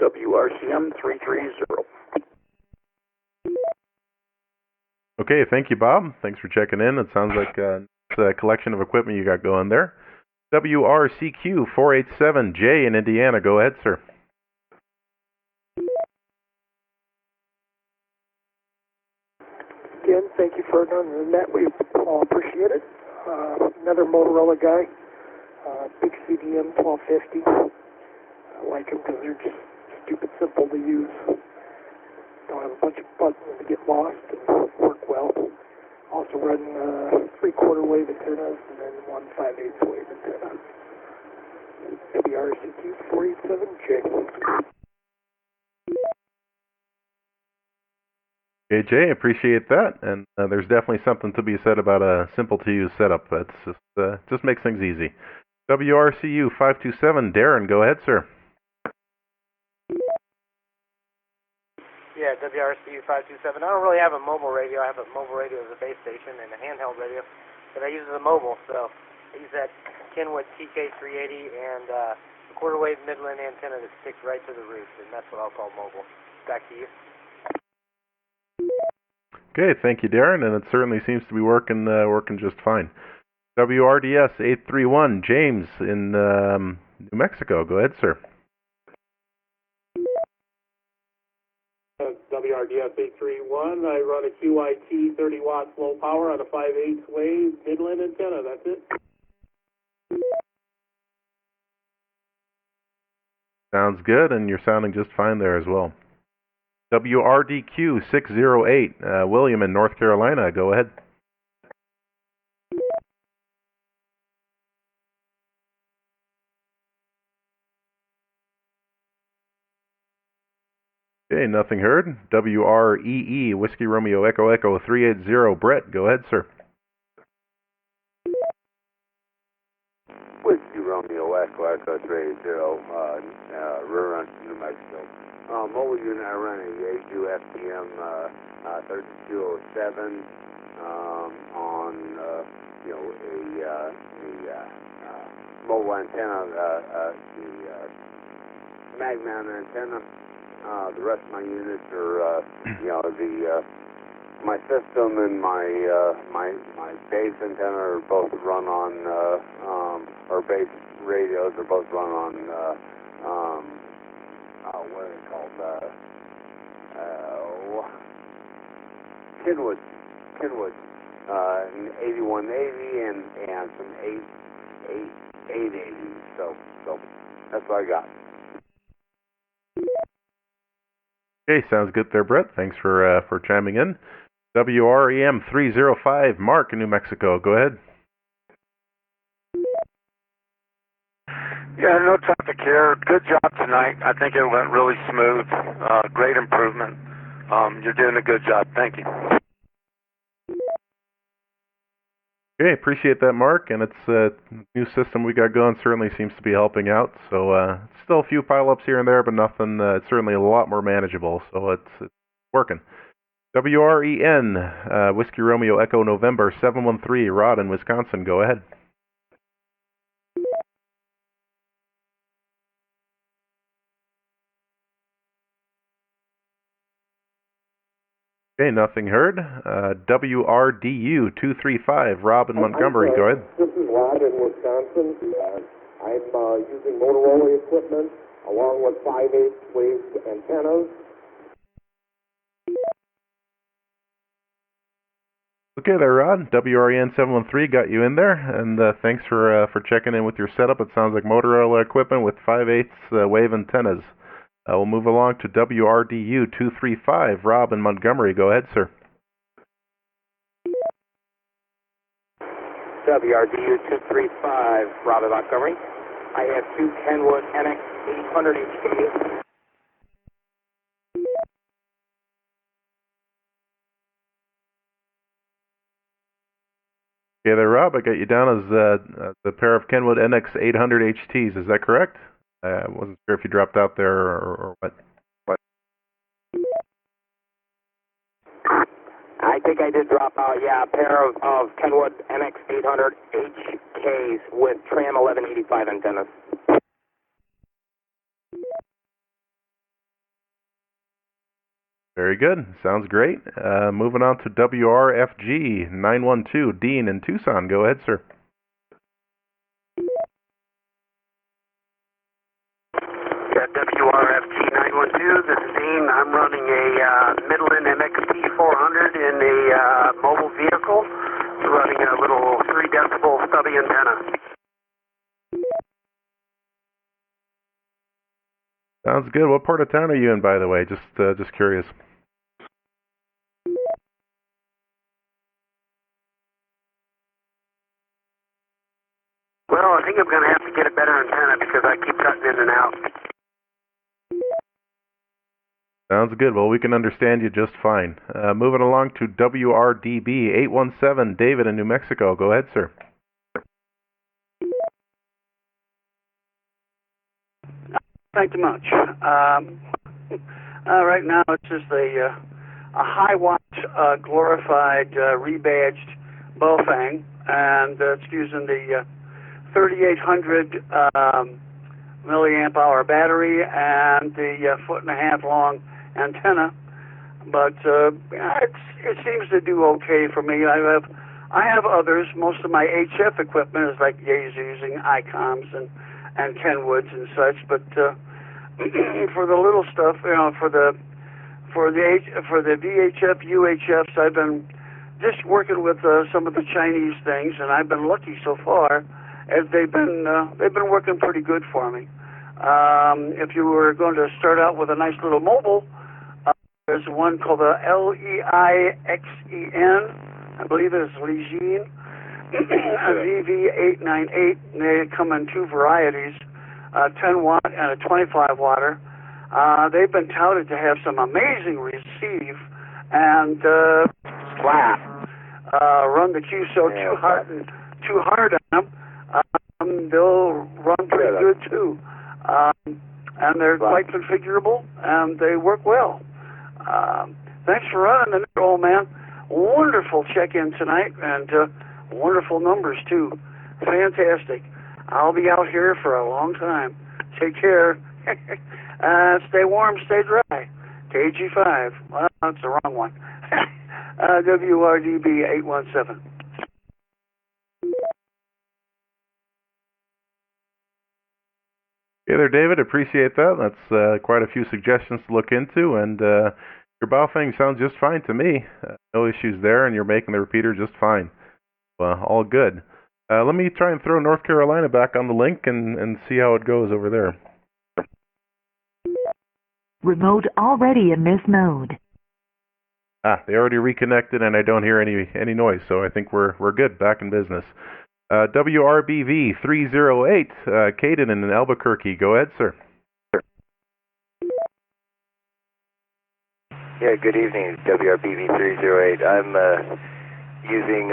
WRCM 330. Okay, thank you, Bob. Thanks for checking in. It sounds like it's a collection of equipment you got going there. WRCQ 487J in Indiana. Go ahead, sir. Again, thank you for running the net. We all appreciate it. Another Motorola guy, big CDM 1250. I like them because they're just stupid simple to use. Don't have a bunch of buttons to get lost and work well. Also run 3/4 wave antennas and then 1/5/8 wave antenna. WRCQ 487J. Okay, Jay, appreciate that. And there's definitely something to be said about a simple-to-use setup. That's just makes things easy. WRCU 527, Darren, go ahead, sir. Yeah, WRCU 527. I don't really have a mobile radio. I have a mobile radio as a base station and a handheld radio that I use as a mobile. So I use that Kenwood TK380 and a quarter wave Midland antenna that sticks right to the roof, and that's what I'll call mobile. Back to you. Okay, thank you, Darren, and it certainly seems to be working just fine. WRDS 831, James in New Mexico. Go ahead, sir. WRDS 831. I run a QIT 30 watts low power on a 5/8 wave Midland antenna. That's it. Sounds good, and you're sounding just fine there as well. WRDQ 608, William in North Carolina. Go ahead. Okay, nothing heard. WREE, Whiskey Romeo Echo Echo 380, Brett. Go ahead, sir. Whiskey Romeo Echo Echo 380, River New Mexico. Mobile unit I run a Yaesu FTM 3207 on a mobile antenna, the mag mount antenna. The rest of my units are my system and my base antenna are both run on or base radios are both run on what are they called? Kenwood, 8180 and some 880. So that's what I got. Okay, sounds good there, Brett. Thanks for chiming in. WREM 305, Mark in New Mexico. Go ahead. Yeah, no traffic here. Good job tonight. I think it went really smooth. Great improvement. You're doing a good job. Thank you. Okay, appreciate that, Mark. And it's a new system we got going. Certainly seems to be helping out. So still a few pileups here and there, but nothing. It's certainly a lot more manageable. So it's working. WREN, Whiskey Romeo Echo November 713, Rod in Wisconsin. Go ahead. Okay, nothing heard. WRDU 235, Rob in Montgomery. Go ahead. This is Rod in Wisconsin. I'm using Motorola equipment along with 5/8 wave antennas. Okay there, Rod. WREN 713 got you in there, and thanks for checking in with your setup. It sounds like Motorola equipment with 5/8 wave antennas. We'll move along to WRDU 235, Rob in Montgomery. Go ahead, sir. WRDU 235, Rob in Montgomery. I have two Kenwood NX 800 HK. Okay there, Rob. I got you down as the pair of Kenwood NX 800 HTs. Is that correct? I wasn't sure if you dropped out there or what. I think I did drop out, yeah, a pair of Kenwood NX 800 HKs with Tram 1185 antennas. Very good. Sounds great. Moving on to WRFG 912, Dean in Tucson. Go ahead, sir. Yeah, WRFG 912, this is Dean. I'm running a Midland MXP 400 in a mobile vehicle, running a little 3 decibel stubby antenna. Sounds good. What part of town are you in, by the way? Just curious. Well, I think I'm going to have to get a better antenna because I keep cutting in and out. Sounds good. Well, we can understand you just fine. Moving along to WRDB 817, David in New Mexico. Go ahead, sir. Thank you much. Right now it's just a high watt glorified rebadged Bofang, and it's using the 3800 milliamp hour battery and the 1.5 foot long antenna. But it seems to do okay for me. I have others. Most of my HF equipment is like Yaesus and ICOMs and Kenwoods and such, but for the little stuff, for the VHF, UHFs, I've been just working with some of the Chinese things, and I've been lucky so far, as they've been working pretty good for me. If you were going to start out with a nice little mobile, there's one called the LEIXEN, I believe it's Lejean, a VV898, and they come in 2 varieties, a 10 watt and a 25 watter. They've been touted to have some amazing receive and flat. Run the QSO too hard on them, they'll run pretty good too. And they're quite configurable, and they work well. Thanks for running the net, old man. Wonderful check-in tonight, and wonderful numbers too. Fantastic. I'll be out here for a long time. Take care. Stay warm, stay dry. KG5. Well, that's the wrong one. WRDB 817. Hey there, David. Appreciate that. That's quite a few suggestions to look into, and your Baofeng sounds just fine to me. No issues there, and you're making the repeater just fine. Well, all good. Let me try and throw North Carolina back on the link and see how it goes over there. Remote already in this mode. They already reconnected, and I don't hear any noise, so I think we're good. Back in business. WRBV 308, Caden in Albuquerque. Go ahead, sir. Yeah, good evening, WRBV 308. I'm using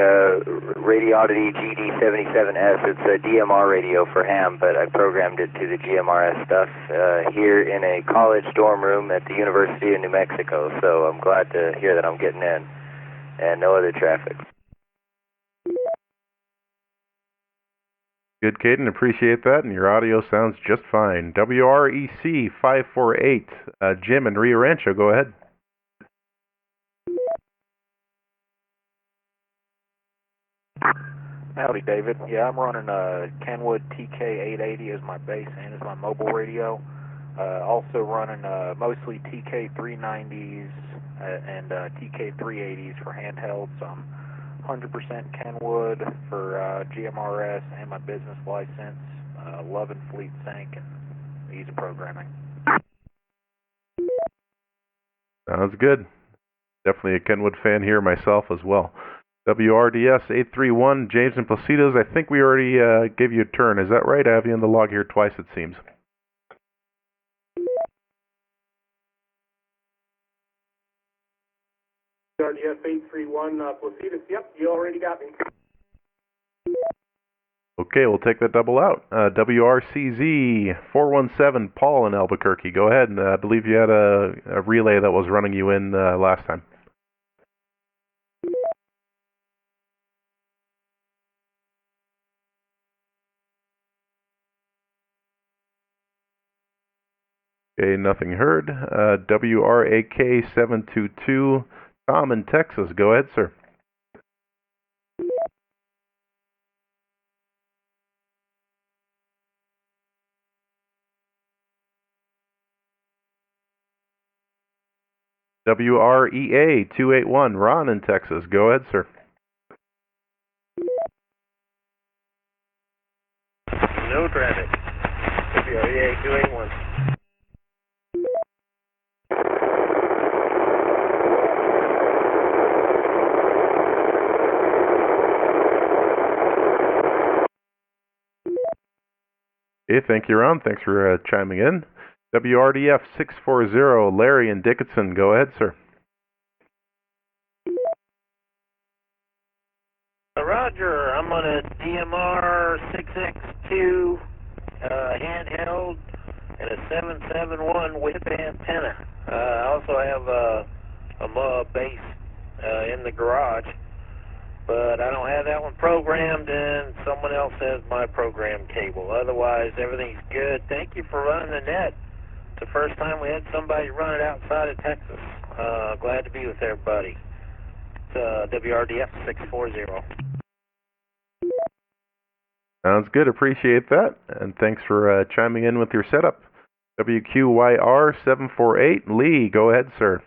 Radioddity GD77S. It's a DMR radio for ham, but I programmed it to the GMRS stuff here in a college dorm room at the University of New Mexico, so I'm glad to hear that I'm getting in, and no other traffic. Good, Caden. Appreciate that, and your audio sounds just fine. WREC 548, Jim in Rio Rancho. Go ahead. Howdy, David. Yeah, I'm running a Kenwood TK880 as my base and as my mobile radio. Also running mostly TK390s and TK380s for handhelds. I'm 100% Kenwood for GMRS and my business license. Loving Fleet Sync and ease of programming. Sounds good. Definitely a Kenwood fan here myself as well. WRDS 831, James and Placidos. I think we already gave you a turn. Is that right? I have you in the log here twice, it seems. WRDS 831, Placidos. Yep, you already got me. Okay, we'll take that double out. WRCZ 417, Paul in Albuquerque. Go ahead, and I believe you had a relay that was running you in last time. Okay, nothing heard. WRAK 722, Tom in Texas. Go ahead, sir. WREA 281, Ron in Texas. Go ahead, sir. No traffic. WREA 281. Okay, thank you, Ron. Thanks for chiming in. WRDF 640, Larry in Dickinson. Go ahead, sir. Roger, I'm on a DMR 6X2 handheld and a 771 whip antenna. I also have a base in the garage, but I don't have that one programmed, and someone else has my program cable. Otherwise, everything's good. Thank you for running the net. It's the first time we had somebody run it outside of Texas. Glad to be with everybody. It's WRDF 640. Sounds good. Appreciate that. And thanks for chiming in with your setup. WQYR 748, Lee. Go ahead, sir.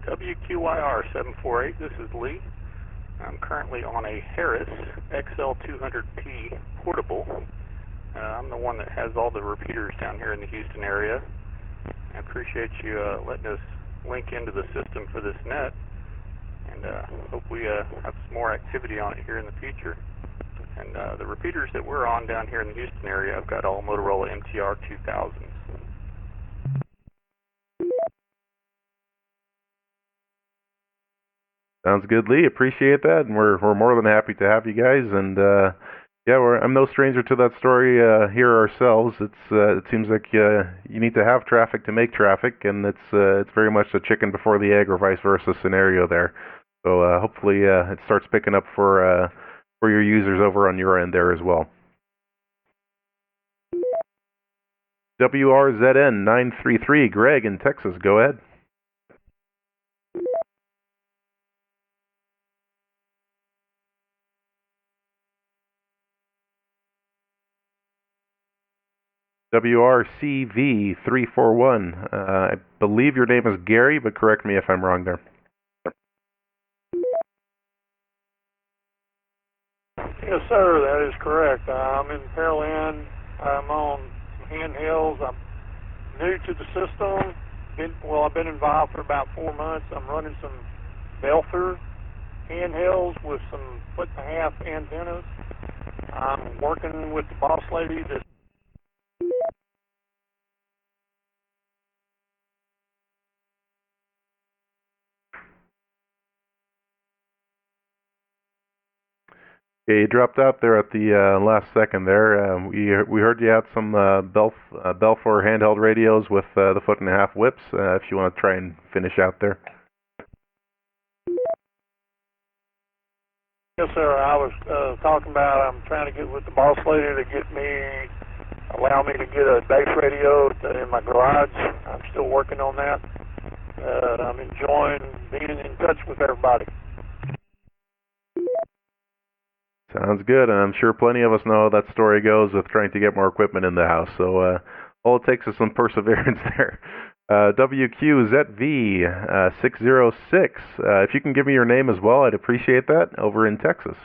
WQYR 748, this is Lee. I'm currently on a Harris XL200P portable. I'm the one that has all the repeaters down here in the Houston area. I appreciate you letting us link into the system for this net, and hope we have some more activity on it here in the future. And the repeaters that we're on down here in the Houston area, I've got all Motorola MTR 2000s. Sounds good, Lee. Appreciate that, and we're more than happy to have you guys. And yeah, I'm no stranger to that story here ourselves. It seems like you need to have traffic to make traffic, and it's very much the chicken before the egg, or vice versa scenario there. So hopefully it starts picking up for your users over on your end there as well. WRZN 933, Greg in Texas. Go ahead. WRCV 341. I believe your name is Gary, but correct me if I'm wrong there. Yes, sir, that is correct. I'm in Pearland. I'm on handhelds. I'm new to the system. I've been involved for about 4 months. I'm running some Belfer handhelds with some 1.5-foot antennas. I'm working with the boss lady that's Yeah, you dropped out there at the last second there. We heard you had some Belfor handheld radios with the 1.5-foot whips. If you want to try and finish out there. Yes, sir. I was talking about I'm trying to get with the boss lady to allow me to get a base radio in my garage. I'm still working on that. I'm enjoying being in touch with everybody. Sounds good, and I'm sure plenty of us know how that story goes with trying to get more equipment in the house. So all it takes is some perseverance there. WQZV 606. If you can give me your name as well, I'd appreciate that, over in Texas.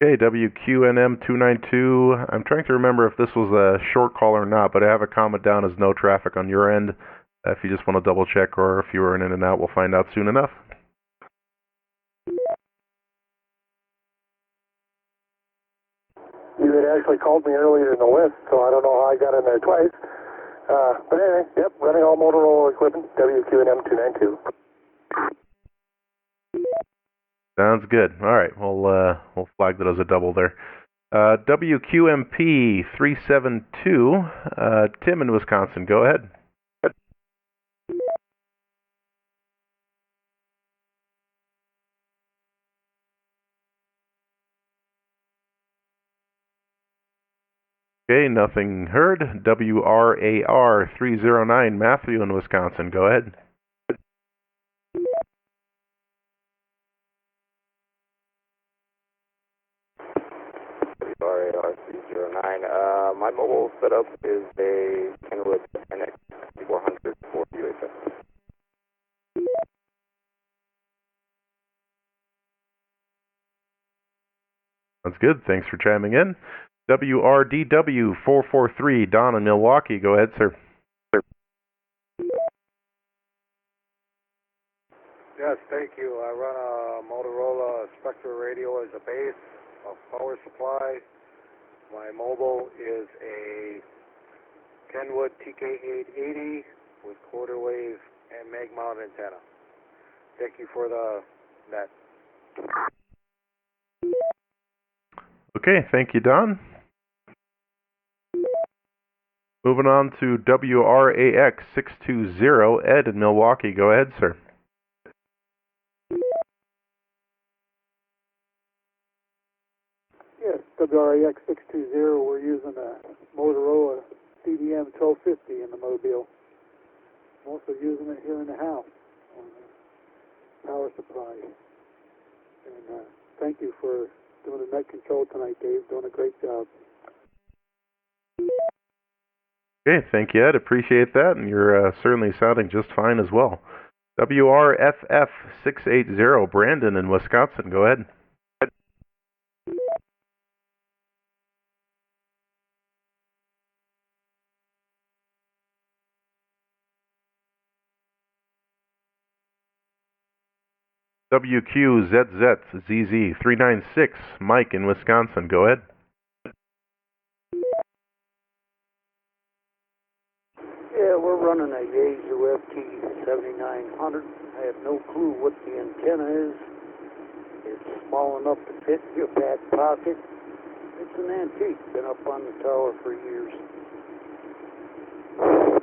Okay, WQNM 292. I'm trying to remember if this was a short call or not, but I have a comment down as no traffic on your end. If you just want to double check, or if you were in and out, we'll find out soon enough. You had actually called me earlier in the list, so I don't know how I got in there twice. But anyway, yep, running all Motorola equipment, WQNM 292. Sounds good. All right, we'll flag that as a double there. WQMP 372, Tim in Wisconsin, go ahead. Okay, nothing heard. WRAR 309, Matthew in Wisconsin, go ahead. WRAR 309. My mobile setup is a Kenwood NX 400 for UHF. That's good. Thanks for chiming in. WRDW 443, Don in Milwaukee. Go ahead, sir. Yes, thank you. I run a Motorola Spectra radio as a base of power supply. My mobile is a Kenwood TK880 with quarter wave and mag mount antenna. Thank you for the net. Okay, thank you, Don. Moving on to WRAX 620, Ed in Milwaukee. Go ahead, sir. Yes, WRAX 620, we're using a Motorola CDM 1250 in the mobile. I'm also using it here in the house on the power supply. And thank you for doing the net control tonight, Dave. Doing a great job. Okay, thank you, Ed. Appreciate that, and you're certainly sounding just fine as well. WRFF 680, Brandon in Wisconsin. Go ahead. WQZZZZ 396, Mike in Wisconsin. Go ahead. Yeah, we're running a Yaesu FT7900. I have no clue what the antenna is. It's small enough to fit in your back pocket. It's an antique. Been up on the tower for years.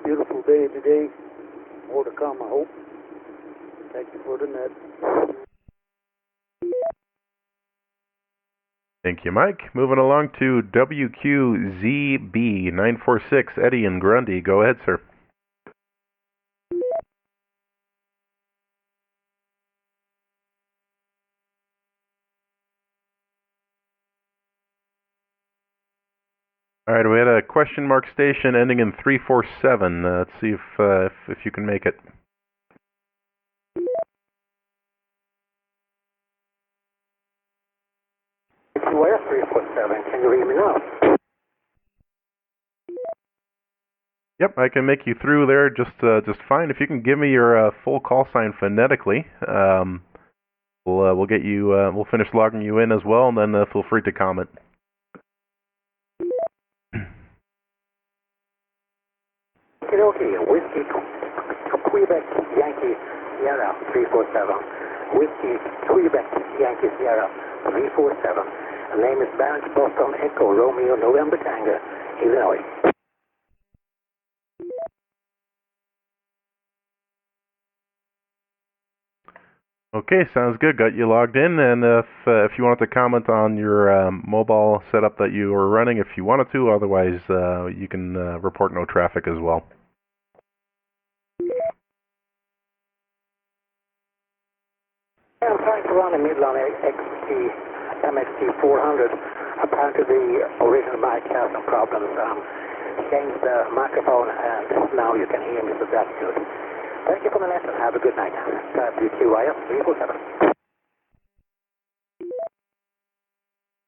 Beautiful day today. More to come, I hope. Thank you for the net. Thank you, Mike. Moving along to WQZB 946, Eddie in Grundy. Go ahead, sir. All right, we had a question mark station ending in 347. Let's see if you can make it. Where 347? Can you read me now? Yep, I can make you through there just fine. If you can give me your full call sign phonetically, we'll get you. We'll finish logging you in as well, and then feel free to comment. Okay, Whiskey, Quebec, Yankee, Sierra, 347. Whiskey, Quebec, Yankee, Sierra, 347. The name is Barrett Boston Echo, Romeo, November Tango, Illinois. Okay, sounds good. Got you logged in, and if you wanted to comment on your mobile setup that you were running, if you wanted to, otherwise you can report no traffic as well. I'm trying to run a Midland MXT 400. Apparently the original mic has some problems. Changed the microphone, and now you can hear me, so that's good. Thank you for the lesson. Have a good night. WQIF 347.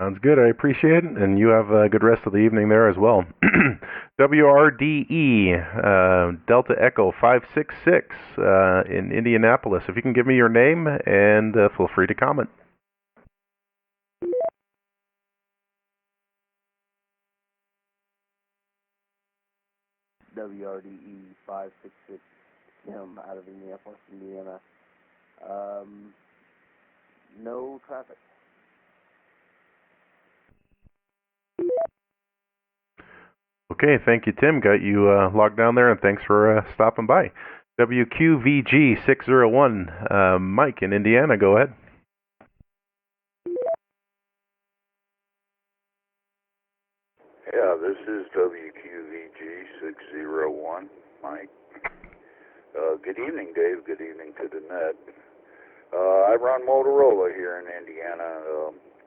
Sounds good. I appreciate it, and you have a good rest of the evening there as well. WRDE Delta Echo 566 in Indianapolis. If you can give me your name, and feel free to comment. WRDE 566 Tim out of Indianapolis, Indiana. No traffic. Okay, thank you, Tim. Got you logged down there, and thanks for stopping by. WQVG 601, Mike in Indiana, go ahead. Yeah, this is WQVG 601, Mike. Good evening, Dave. Good evening to the net. I run Motorola here in Indiana,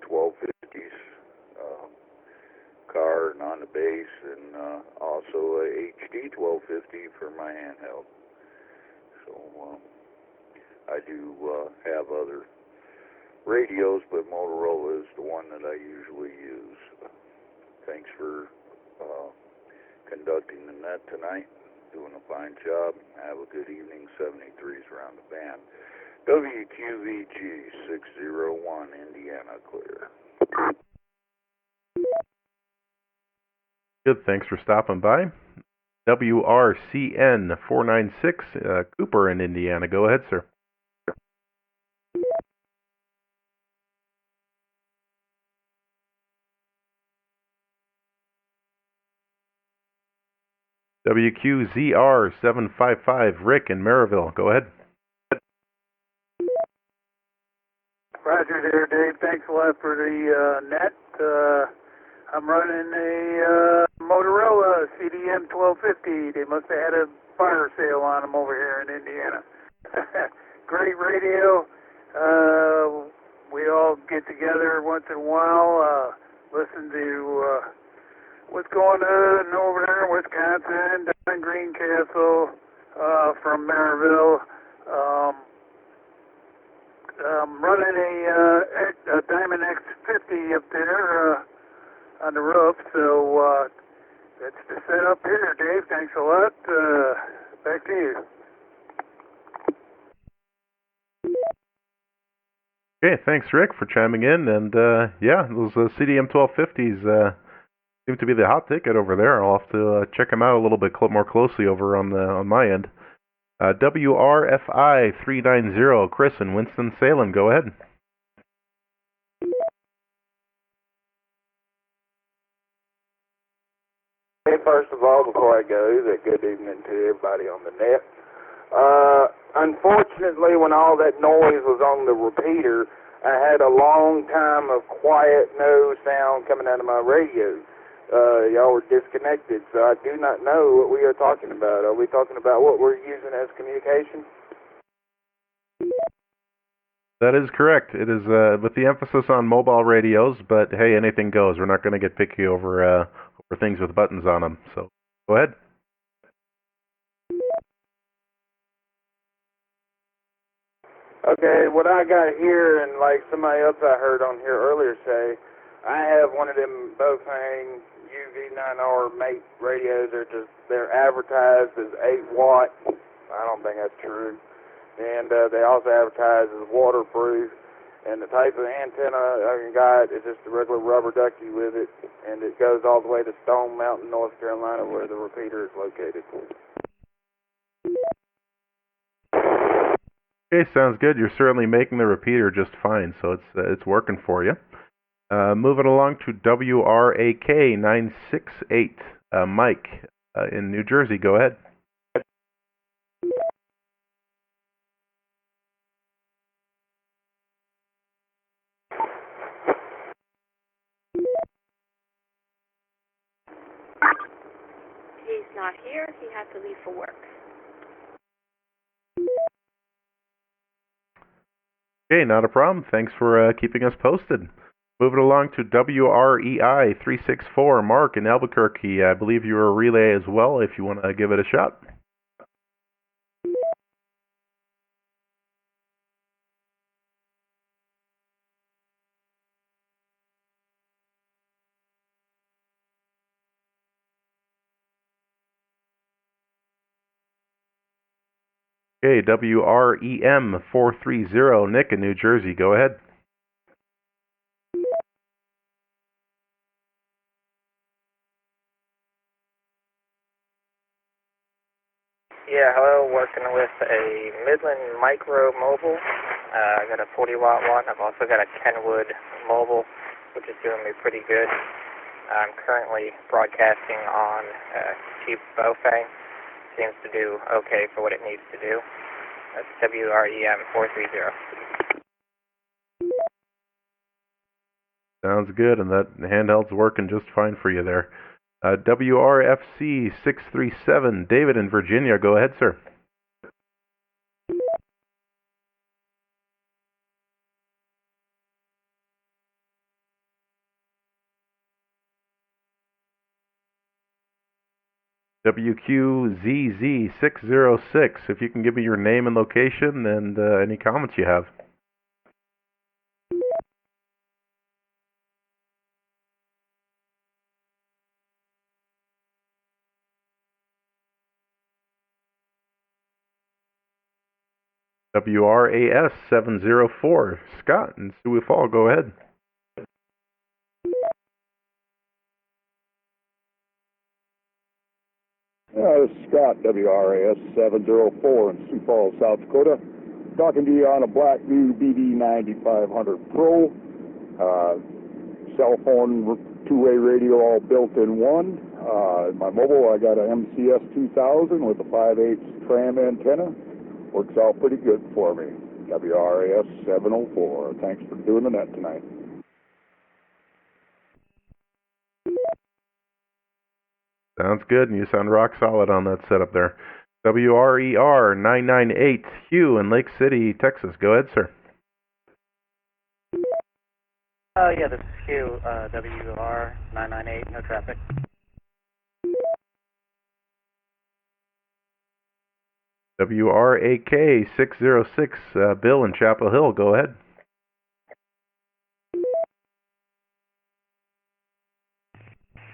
1250s car and on the base, and also a HD 1250 for my handheld. So I do have other radios, but Motorola is the one that I usually use. Thanks for conducting the net tonight. Doing a fine job. Have a good evening. 73s around the band. WQVG 601, Indiana, clear. Good, thanks for stopping by. WRCN 496, Cooper in Indiana. Go ahead, sir. WQZR 755, Rick in Maryville. Go ahead. Roger there, Dave. Thanks a lot for the net. I'm running a Motorola CDM 1250. They must have had a fire sale on them over here in Indiana. Great radio. We all get together once in a while, listen to what's going on over there in Wisconsin, down in Greencastle, from Maryville. I'm running a Diamond X50 up there on the roof, so that's the setup here, Dave. Thanks a lot. Back to you. Okay, thanks, Rick, for chiming in. And yeah, those CDM 1250s seem to be the hot ticket over there. I'll have to check them out a little bit more closely over on my end. WRFI 390, Chris in Winston-Salem. Go ahead. Hey, first of all, before I go, good evening to everybody on the net. Unfortunately, when all that noise was on the repeater, I had a long time of quiet, no sound coming out of my radio. Y'all were disconnected, so I do not know what we are talking about. Are we talking about what we're using as communication? That is correct. It is with the emphasis on mobile radios, but hey, anything goes. We're not going to get picky over things with buttons on them. So go ahead. Okay, what I got here, and like somebody else I heard on here earlier say, I have one of them Bofang UV9R mate radios. They're advertised as 8 watt. I don't think that's true. And they also advertise as waterproof. And the type of antenna I got is just a regular rubber ducky with it, and it goes all the way to Stone Mountain, North Carolina, where the repeater is located. Okay, sounds good. You're certainly making the repeater just fine, so it's working for you. Moving along to WRAK 968, Mike in New Jersey. Go ahead. He's not here. He had to leave for work. Okay, not a problem. Thanks for keeping us posted. Moving along to WREI 364, Mark in Albuquerque. I believe you're a relay as well, if you want to give it a shot. Okay, WREM 430, Nick in New Jersey. Go ahead. Yeah, hello, working with a Midland Micro Mobile. I got a 40 watt one. I've also got a Kenwood Mobile, which is doing me pretty good. I'm currently broadcasting on cheap Bofang. Seems to do okay for what it needs to do. That's WREM 430. Sounds good, and that handheld's working just fine for you there. WRFC 637, David in Virginia. Go ahead, sir. WQZZ 606. If you can give me your name and location and any comments you have. WRAS 704, Scott in Sioux Falls, go ahead. This is Scott, WRAS 704 in Sioux Falls, South Dakota. Talking to you on a black new BD9500 Pro. Cell phone, two-way radio all built in one. My mobile, I got a MCS 2000 with a 5/8 tram antenna. Works out pretty good for me. WRAS 704. Thanks for doing the net tonight. Sounds good, and you sound rock solid on that setup there. WRER 998, Hugh in Lake City, Texas. Go ahead, sir. Yeah, this is Hugh, WR 998, no traffic. WRAK 606, Bill in Chapel Hill. Go ahead.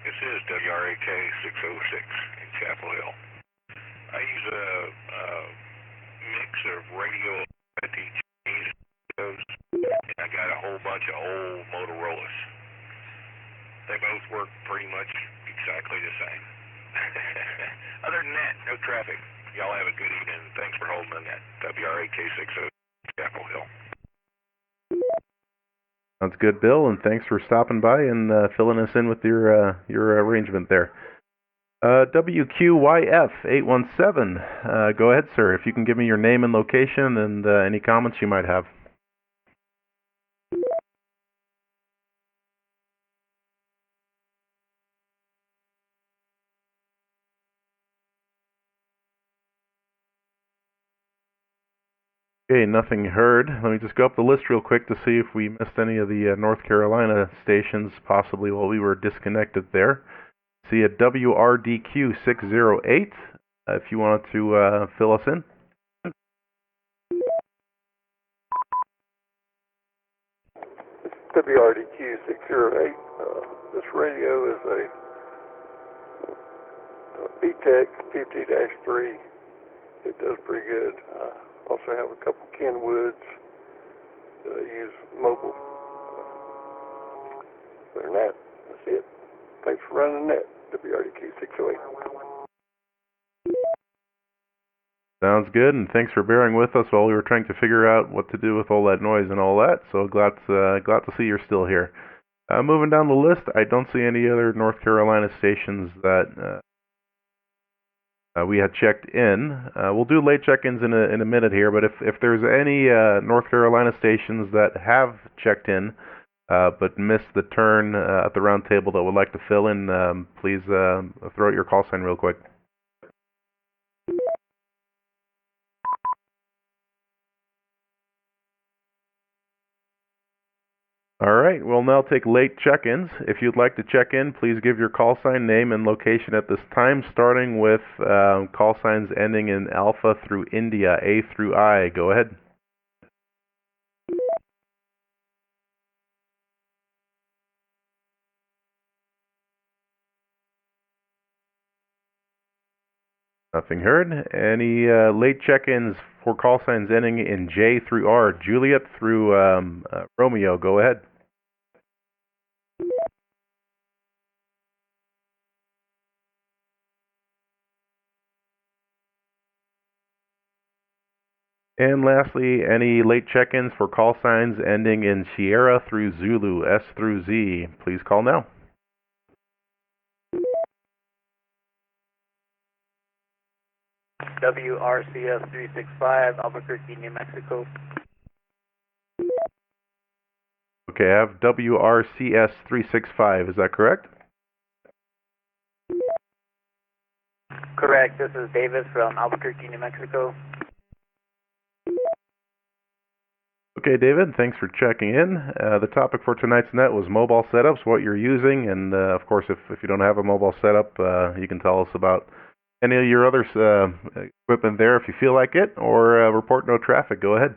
This is WRAK 606 in Chapel Hill. I use a mix of radio radios, and I got a whole bunch of old Motorola's. They both work pretty much exactly the same. Other than that, no traffic. Y'all have a good evening. Thanks for holding the net. WRAK 606 Chapel Hill. Sounds good, Bill, and thanks for stopping by and filling us in with your arrangement there. WQYF 817. Go ahead, sir. If you can give me your name and location and any comments you might have. Okay, nothing heard. Let me just go up the list real quick to see if we missed any of the North Carolina stations, possibly while we were disconnected there. See a WRDQ 608, if you wanted to fill us in. WRDQ 608. This radio is a BTEC 50-3. It does pretty good. Also have a couple Kenwoods that I use mobile. Other than that, that's it. Thanks for running the net, WRDQ 608. Sounds good, and thanks for bearing with us while we were trying to figure out what to do with all that noise and all that. So glad to see you're still here. Moving down the list, I don't see any other North Carolina stations that we had checked in. We'll do late check-ins in a minute here, but if there's any North Carolina stations that have checked in but missed the turn at the round table that would like to fill in, please throw out your call sign real quick. All right, we'll now take late check-ins. If you'd like to check in, please give your call sign, name, and location at this time, starting with call signs ending in Alpha through India, A through I. Go ahead. Nothing heard. Any late check-ins for call signs ending in J through R? Juliet through Romeo. Go ahead. And lastly, any late check-ins for call signs ending in Sierra through Zulu, S through Z? Please call now. WRCS 365, Albuquerque, New Mexico. Okay, I have WRCS 365, is that correct? Correct, this is David from Albuquerque, New Mexico. Okay, David, thanks for checking in. The topic for tonight's net was mobile setups, what you're using, and of course, if you don't have a mobile setup, you can tell us about any of your other equipment there if you feel like it, or report no traffic. Go ahead.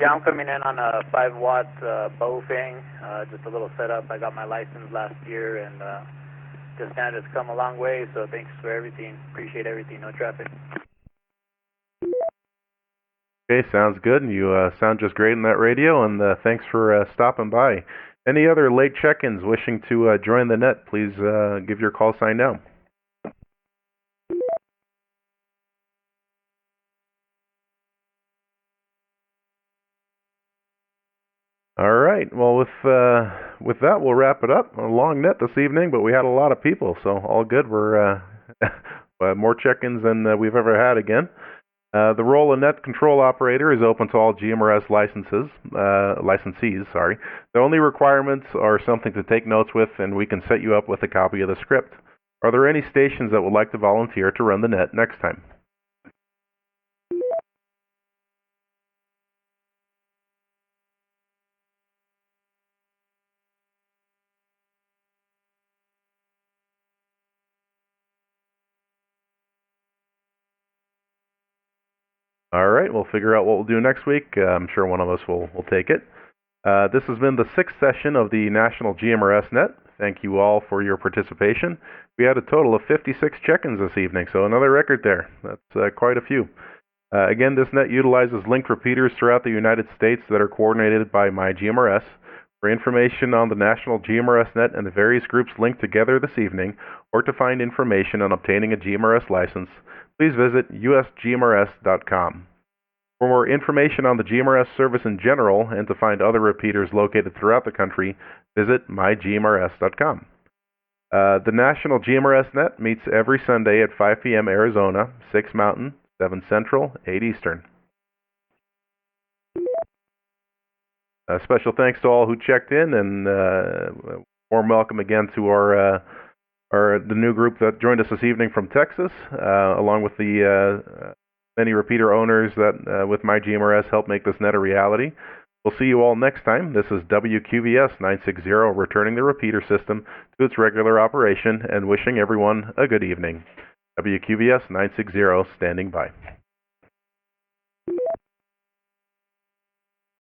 Yeah, I'm coming in on a 5-watt Bofang, just a little setup. I got my license last year, and just kind of come a long way, so thanks for everything. Appreciate everything, no traffic. Okay, sounds good. You sound just great in that radio, and thanks for stopping by. Any other late check-ins wishing to join the net, please give your call sign now. All right. Well, with that, we'll wrap it up. A long net this evening, but we had a lot of people, so all good. We're more check-ins than we've ever had again. The role of net control operator is open to all GMRS licensees. Sorry. The only requirements are something to take notes with, and we can set you up with a copy of the script. Are there any stations that would like to volunteer to run the net next time? All right, we'll figure out what we'll do next week. I'm sure one of us will take it. This has been the 6th session of the National GMRS Net. Thank you all for your participation. We had a total of 56 check-ins this evening, so another record there. That's quite a few. Again, this net utilizes linked repeaters throughout the United States that are coordinated by my GMRS. For information on the National GMRS Net and the various groups linked together this evening, or to find information on obtaining a GMRS license, please visit usgmrs.com. For more information on the GMRS service in general and to find other repeaters located throughout the country, visit mygmrs.com. The National GMRS Net meets every Sunday at 5 p.m. Arizona, 6 Mountain, 7 Central, 8 Eastern. Special thanks to all who checked in, and warm welcome again to the new group that joined us this evening from Texas, along with the many repeater owners that, with my GMRS, help make this net a reality. We'll see you all next time. This is WQVS 960 returning the repeater system to its regular operation and wishing everyone a good evening. WQVS 960 standing by.